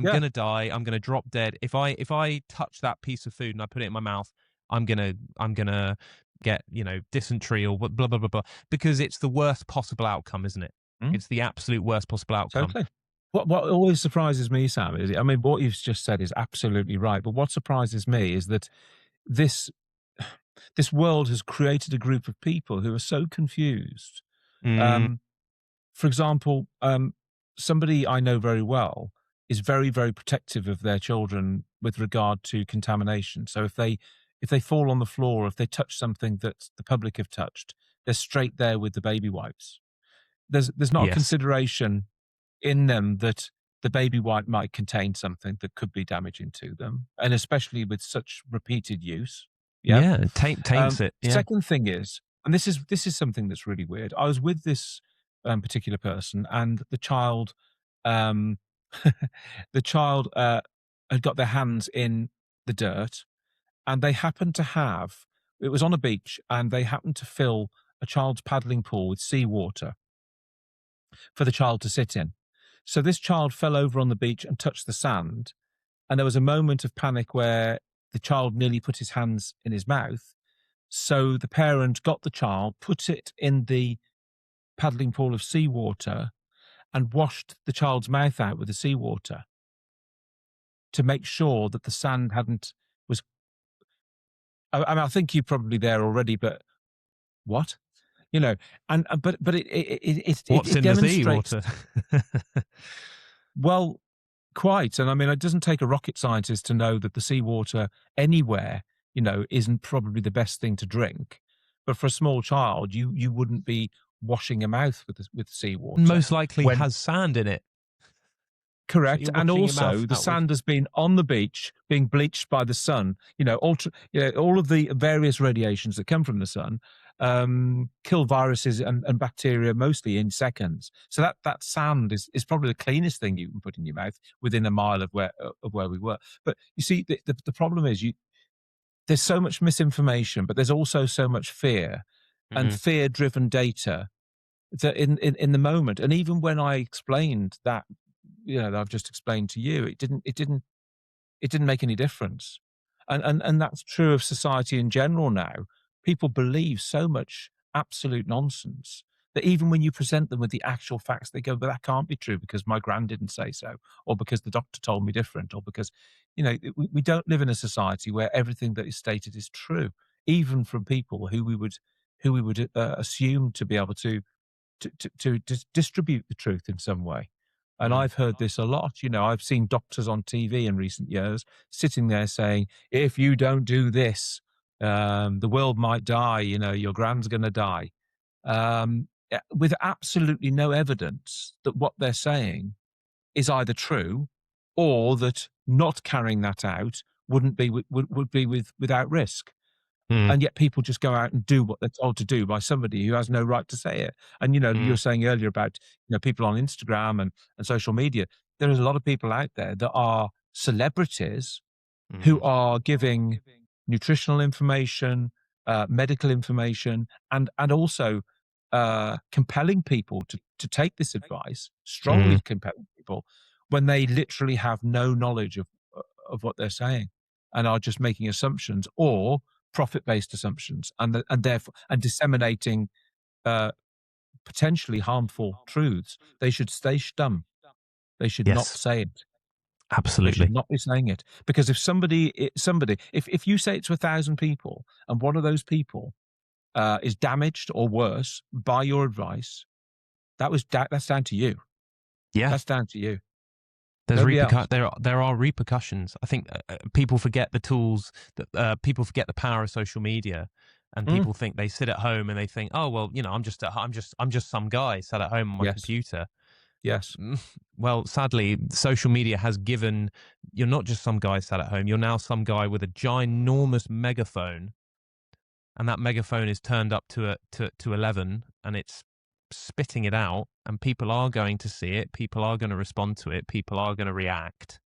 Yeah. going to die. I'm going to drop dead. If I touch that piece of food and I put it in my mouth, I'm going to get, dysentery or blah blah blah blah, because it's the worst possible outcome, isn't it? Mm. It's the absolute worst possible outcome. Totally. What always surprises me, Sam, is I mean, what you've just said is absolutely right. But what surprises me is that this this world has created a group of people who are so confused. Mm, Um, for example, somebody I know very well is very, very protective of their children with regard to contamination. So if they fall on the floor, if they touch something that the public have touched, they're straight there with the baby wipes. There's not a yes. consideration in them that the baby wipe might contain something that could be damaging to them, and especially with such repeated use. Yeah. Yeah, it taints it. Yeah. Second thing is, and this is something that's really weird. I was with this particular person, and the child, um, the child had got their hands in the dirt, and they happened to have. It was on a beach, and they happened to fill a child's paddling pool with seawater for the child to sit in. So this child fell over on the beach and touched the sand, and there was a moment of panic where the child nearly put his hands in his mouth. So the parent got the child, put it in the paddling pool of seawater, and washed the child's mouth out with the seawater to make sure that the sand hadn't was. I mean, I think you're probably there already, but what? You know, and but What's it in the demonstrates seawater? well. Quite, and I mean, it doesn't take a rocket scientist to know that the seawater anywhere, isn't probably the best thing to drink. But for a small child, you wouldn't be washing your mouth with seawater Most likely when has sand in it. So correct, you're and washing your mouth also the out with. sand has been on the beach being bleached by the sun. All of the various radiations that come from the sun kill viruses and bacteria mostly in seconds. So that sand is probably the cleanest thing you can put in your mouth within a mile of where we were. But you see, the problem is there's so much misinformation, but there's also so much fear and Mhm. fear-driven data that in the moment, and even when I explained that, that I've just explained to you, it didn't make any difference. And that's true of society in general now. People believe so much absolute nonsense that even when you present them with the actual facts, they go, "But that can't be true because my gran didn't say so, or because the doctor told me different, or because, we don't live in a society where everything that is stated is true, even from people who we would assume to be able to distribute the truth in some way. And Mm. I've heard this a lot. I've seen doctors on TV in recent years sitting there saying, if you don't do this, the world might die, your grand's going to die. With absolutely no evidence that what they're saying is either true or that not carrying that out wouldn't be would be without risk, Mm. and yet people just go out and do what they're told to do by somebody who has no right to say it. And you Mm. were saying earlier about people on Instagram and social media. There is a lot of people out there that are celebrities who Mm. are giving nutritional information, medical information, and also compelling people to take this advice, Mm. strongly compelling people when they literally have no knowledge of what they're saying and are just making assumptions or profit-based assumptions, and therefore and disseminating uh, potentially harmful truths. They should stay stum. They should not Yes, say it. They should absolutely. not be saying it, because if if you say it to 1,000 people and one of those people is damaged or worse by your advice, that's down to you. Yeah. That's down to you. There's Nobody else. there are repercussions. I think people forget the tools that people forget the power of social media, and Mm. people think they sit at home and they think, oh well, I'm just some guy sat at home on my Yes. computer. Yes. Mm, well, sadly, social media has given you're not just some guy sat at home. You're now some guy with a ginormous megaphone, and that megaphone is turned up to 11, and it's spitting it out, and people are going to see it, people are going to respond to it, people are going to react.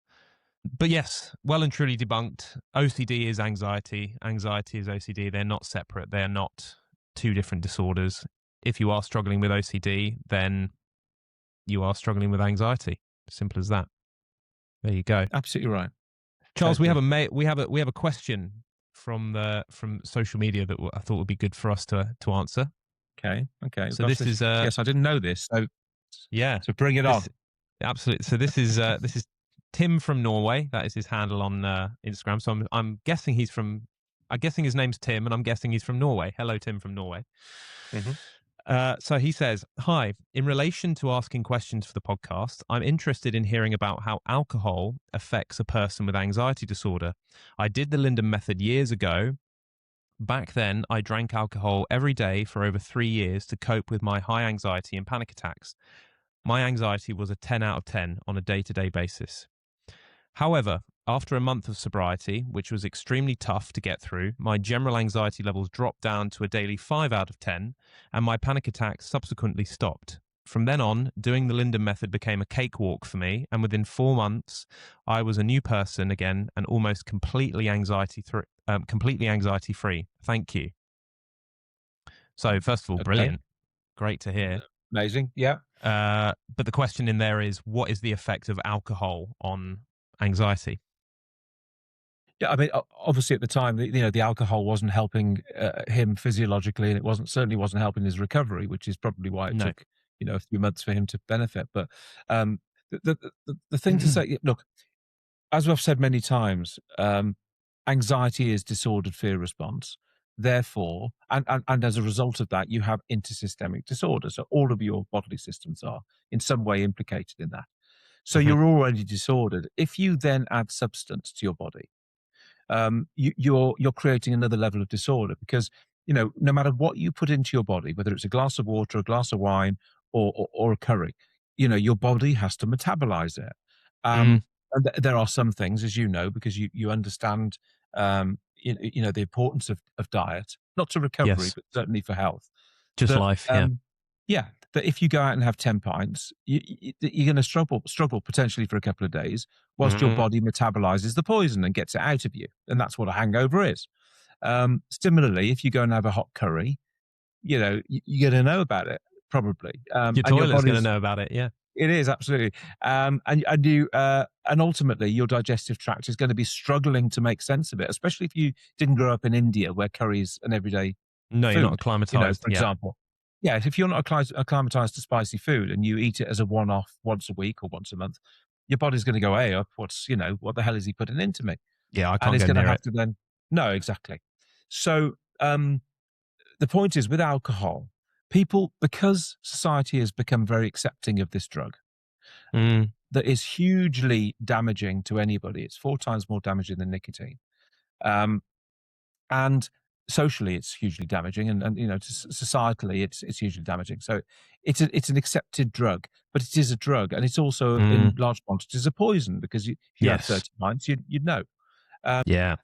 But yes, well and truly debunked. OCD is anxiety, anxiety is OCD. They're not separate, they're not two different disorders. If you are struggling with OCD, then you are struggling with anxiety. Simple as that. There you go. Absolutely right. Charles, we have Totally. a question from social media that I thought would be good for us to answer. Okay. Okay. So Gosh, this this, is yes, I didn't know this. So, yeah, bring it on. this absolutely. So this is Tim from Norway. That is his handle on Instagram. So I'm guessing he's from. I'm guessing his name's Tim, and I'm guessing he's from Norway. Hello, Tim from Norway. Hmm. So he says, "Hi. In relation to asking questions for the podcast, I'm interested in hearing about how alcohol affects a person with anxiety disorder. I did the Linden method years ago. Back then, I drank alcohol every day for over 3 years to cope with my high anxiety and panic attacks. My anxiety was a 10 out of 10 on a day-to-day basis. However, after a month of sobriety, which was extremely tough to get through, my general anxiety levels dropped down to a daily 5 out of 10, and my panic attacks subsequently stopped. From then on, doing the Linden method became a cakewalk for me, and within 4 months, I was a new person again and almost completely completely anxiety free. Thank you." So, first of all, Okay. brilliant, great to hear. Amazing. Yeah. But the question in there is, what is the effect of alcohol on anxiety? Yeah, I mean, obviously at the time, the alcohol wasn't helping him physiologically, and it certainly wasn't helping his recovery, which is probably why it No. took a few months for him to benefit. But um, the thing to say, look, as I've said many times, anxiety is disordered fear response. Therefore, and as a result of that, you have intersystemic disorder. So all of your bodily systems are in some way implicated in that. So Mhm. you're already disordered. If you then add substance to your body, you're creating another level of disorder because no matter what you put into your body, whether it's a glass of water, a glass of wine, or a curry, your body has to metabolize it. Mm, And there are some things, as you know, because you understand the importance of diet, not to recovery, yes, but certainly for health. just That life. Yeah. yeah, that if you go out and have 10 pints, you're going to struggle potentially for a couple of days whilst your Mm, body metabolizes the poison and gets it out of you. And that's what a hangover is. Similarly, if you go and have a hot curry, you're going to know about it probably. your And your toilet's going to body's, know about it. Yeah. it is absolutely. And ultimately your digestive tract is going to be struggling to make sense of it, especially if you didn't grow up in India where curry is an everyday No, you're not food, acclimatized. for Yeah. example. Yeah, if you're not acclimatized to spicy food and you eat it as a one-off once a week or once a month, your body's going to go, hey, up, what the hell is he putting into me? Yeah. I And can't it's go going to near have it. to then, no, exactly. So the point is with alcohol, people, because society has become very accepting of this drug, Mm, that is hugely damaging to anybody. It's 4 times more damaging than nicotine. Um, and socially it's hugely damaging and societally it's hugely damaging. So it's an accepted drug, but it is a drug, and it's also in mm, large quantities a poison because if you had yes. 30 pints you'd know. um, Yeah.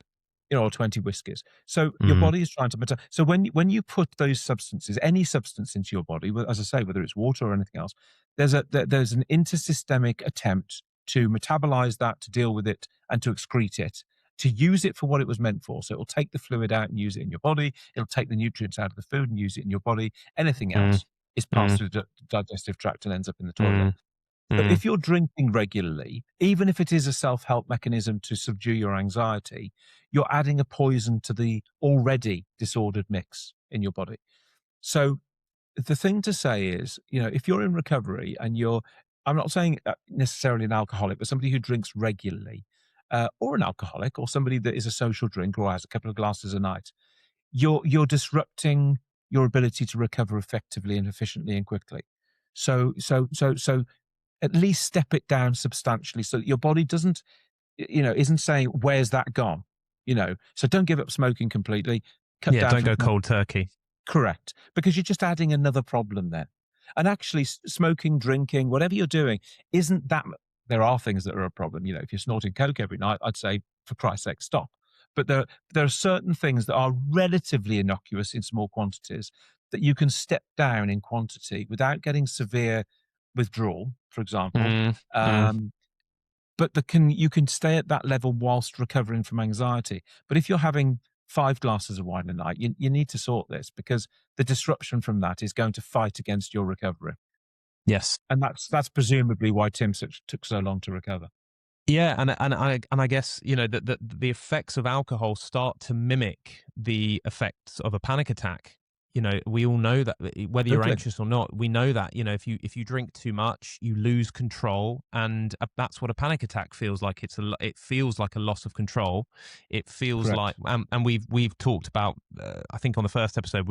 or 20 whiskies. So your Mm, body is trying to so when you put those substances, any substance into your body, as I say, whether it's water or anything else, there's an intersystemic attempt to metabolize that, to deal with it, and to excrete it, to use it for what it was meant for. So it will take the fluid out and use it in your body. It'll take the nutrients out of the food and use it in your body. Anything mm, else is passed mm, through the digestive tract and ends up in the toilet. mm, So mm, if you're drinking regularly, even if it is a self-help mechanism to subdue your anxiety, you're adding a poison to the already disordered mix in your body. So the thing to say is, if you're in recovery and I'm not saying necessarily an alcoholic, but somebody who drinks regularly, or an alcoholic, or somebody that is a social drinker or has a couple of glasses a night, you're disrupting your ability to recover effectively and efficiently and quickly. So at least step it down substantially so that your body doesn't, isn't saying, where's that gone? So don't give up smoking completely. Cut yeah. down Don't from go cold turkey. correct, because you're just adding another problem there. And actually, smoking, drinking, whatever you're doing, isn't that. There are things that are a problem. If you're snorting coke every night, I'd say, for Christ's sake, stop. But there are certain things that are relatively innocuous in small quantities that you can step down in quantity without getting severe withdrawal, for example. Mm, mm. Um, but you can stay at that level whilst recovering from anxiety. But if you're having 5 glasses of wine a night, you need to sort this, because the disruption from that is going to fight against your recovery. Yes. And that's presumably why Tim took so long to recover. Yeah, and I guess, you know, that the effects of alcohol start to mimic the effects of a panic attack. You know, we all know that, whether you're Totally. anxious or not, we know that, you know, if you drink too much, you lose control, and that's what a panic attack feels like. It feels like a loss of control. It feels like, Correct. and we've talked about, I think on the first episode,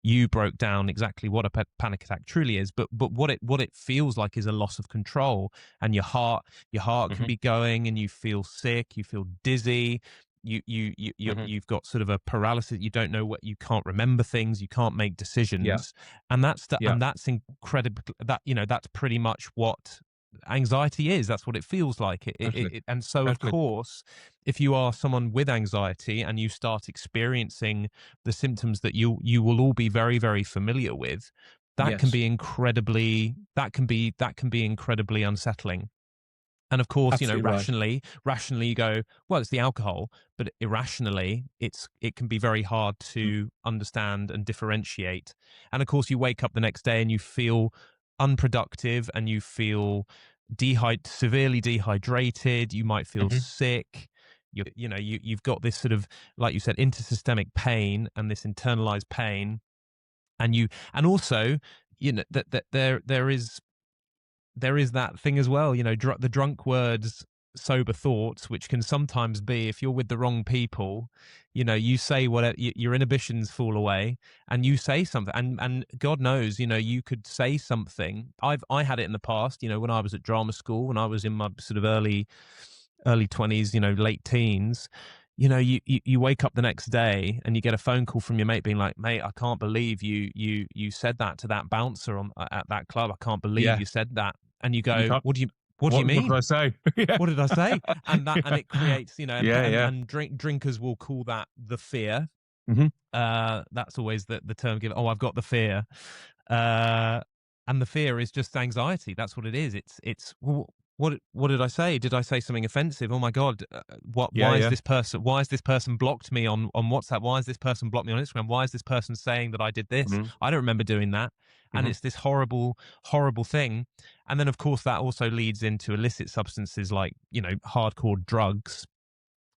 you broke down exactly what a panic attack truly is, but what it feels like is a loss of control, and your heart can Hmm. be going, and you feel sick, you feel dizzy, Hmm. you've got sort of a paralysis, you don't know what, you can't remember things, you can't make Yeah. decisions, Yeah. and that's incredible. That, you know, that's pretty much what anxiety is. That's what it feels like. Totally. And so, of Totally. course, if you are someone with anxiety and you start experiencing the symptoms that you will all be very, very familiar with, Yes. that can be incredibly unsettling. And of course, you know, Absolutely right. rationally you go, well, it's the alcohol, but irrationally, it can be very hard Mm. to understand and differentiate. And of course, you wake up the next day and you feel unproductive, and you feel severely dehydrated. You might feel Mhm. sick. You know, you've got this sort of, like you said, intersystemic pain and this internalized pain, and also, you know, that there is that thing as well, you know, the drunk words, sober thoughts, which can sometimes be, if you're with the wrong people, you know, you say whatever, your inhibitions fall away, and you say something, and God knows, you know, you could say something. I had it in the past, you know, when I was at drama school, when I was in my sort of early 20s, you know, late teens. You know, you wake up the next day and you get a phone call from your mate being like, "Mate, I can't believe you said that to that bouncer at that club. I can't believe Yeah. you said that." And you And you go, can't, what do you what did mean? I say? Yeah. What did I say? And Yeah. it creates, you know, Yeah, yeah. and drinkers will call that the fear. Mhm. That's always the term given. Oh, I've got the fear. Uh, and the fear is just anxiety. That's what it is. It's well, what did I say? Did I say something offensive? Oh my God! Yeah, Why is yeah. this person? Why has this person blocked me on WhatsApp? Why has this person blocked me on Instagram? Why is this person saying that I did this? Mhm. I don't remember doing that. And Mhm. it's this horrible thing. And then, of course, that also leads into illicit substances like, you know, hardcore drugs.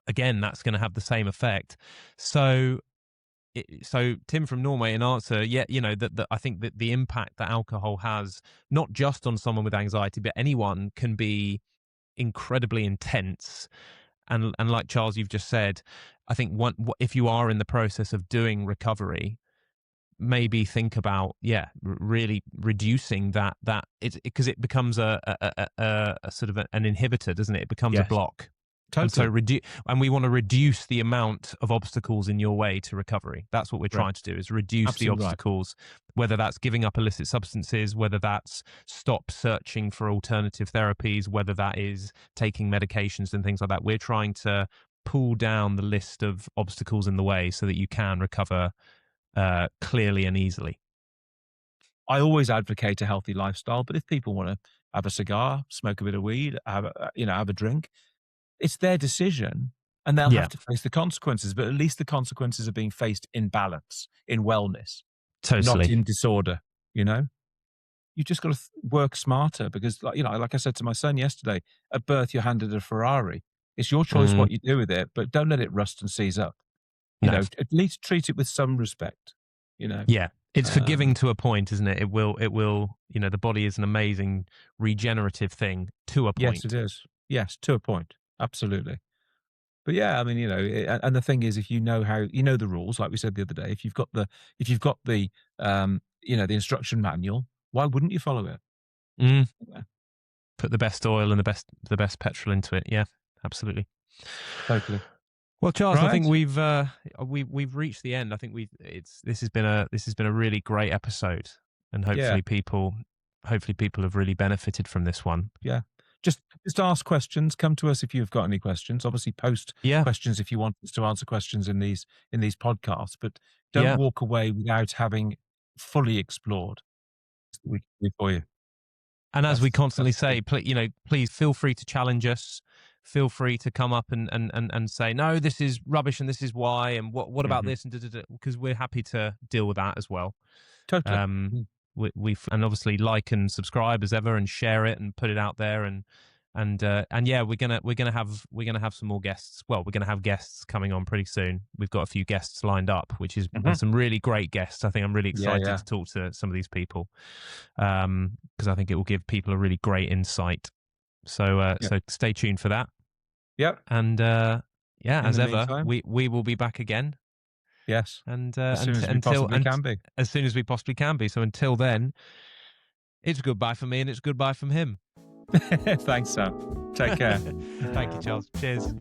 Again, that's going to have the same effect. So so Tim from Norway, in answer, yeah, you know, that I think that the impact that alcohol has, not just on someone with anxiety, but anyone, can be incredibly intense. And like Charles, you've just said, I think if you are in the process of doing recovery, maybe think about, yeah, really reducing that it's because it becomes a sort of an inhibitor, doesn't it? It becomes a Yes. block. And so Totally. and we want to reduce the amount of obstacles in your way to recovery. That's what we're trying Correct. to do, is reduce the Absolutely right. obstacles, whether that's giving up illicit substances, whether that's stop searching for alternative therapies, whether that is taking medications and things like that. We're trying to pull down the list of obstacles in the way so that you can recover clearly and easily. I always advocate a healthy lifestyle, but if people wanna have a cigar, smoke a bit of weed, have a drink, it's their decision, and they'll Yeah, have to face the consequences, but at least the consequences are being faced in balance, in wellness, not totally. in disorder, you know? You just gotta work smarter, because, like I said to my son yesterday, at birth, you're handed a Ferrari. It's your choice Mm, what you do with it, but don't let it rust and seize up. no. At least treat it with some respect, you know? Yeah. It's forgiving Um, to a point, isn't it? It will, you know, the body is an amazing regenerative thing to a yes, it point. is. Yes, to a point. Absolutely. But yeah, I mean, and the thing is, if you know the rules, like we said the other day, if you've got the instruction manual, why wouldn't you follow it? Mm, Yeah, put the best oil and the best petrol into it. Yeah, absolutely. totally. Well, Charles, I Right? think we've reached the end. I think we've it's this has been a really great episode, and Yeah, hopefully people have really benefited from this one. yeah. Just ask questions. Come to us if you've got any questions. Obviously, post Yeah, questions if you want us to answer questions in these podcasts. But don't yeah, walk away without having fully explored. We can do for you. And as we constantly That's the say, thing. please feel free to challenge us. Feel free to come up and say, no, this is rubbish and this is why. And what about Hmm. this? And because we're happy to deal with that as well. Totally. Um, Mm. and obviously like and subscribe as ever and share it and put it out there and yeah, we're gonna have some more guests. Well, we're gonna have guests coming on pretty soon. We've got a few guests lined up, and Hmm. some really great guests. I think I'm really Yeah, excited yeah, to talk to some of these people, because I think it will give people a really great insight. So yeah, so stay tuned for that. yep. And yeah, In as the ever, meantime, we will be back again, yes, and as soon as we possibly can be. as soon as we possibly can be. So until then, it's goodbye from me and it's goodbye from him. Thanks, Sam. Take care. Thank you, Charles. Cheers.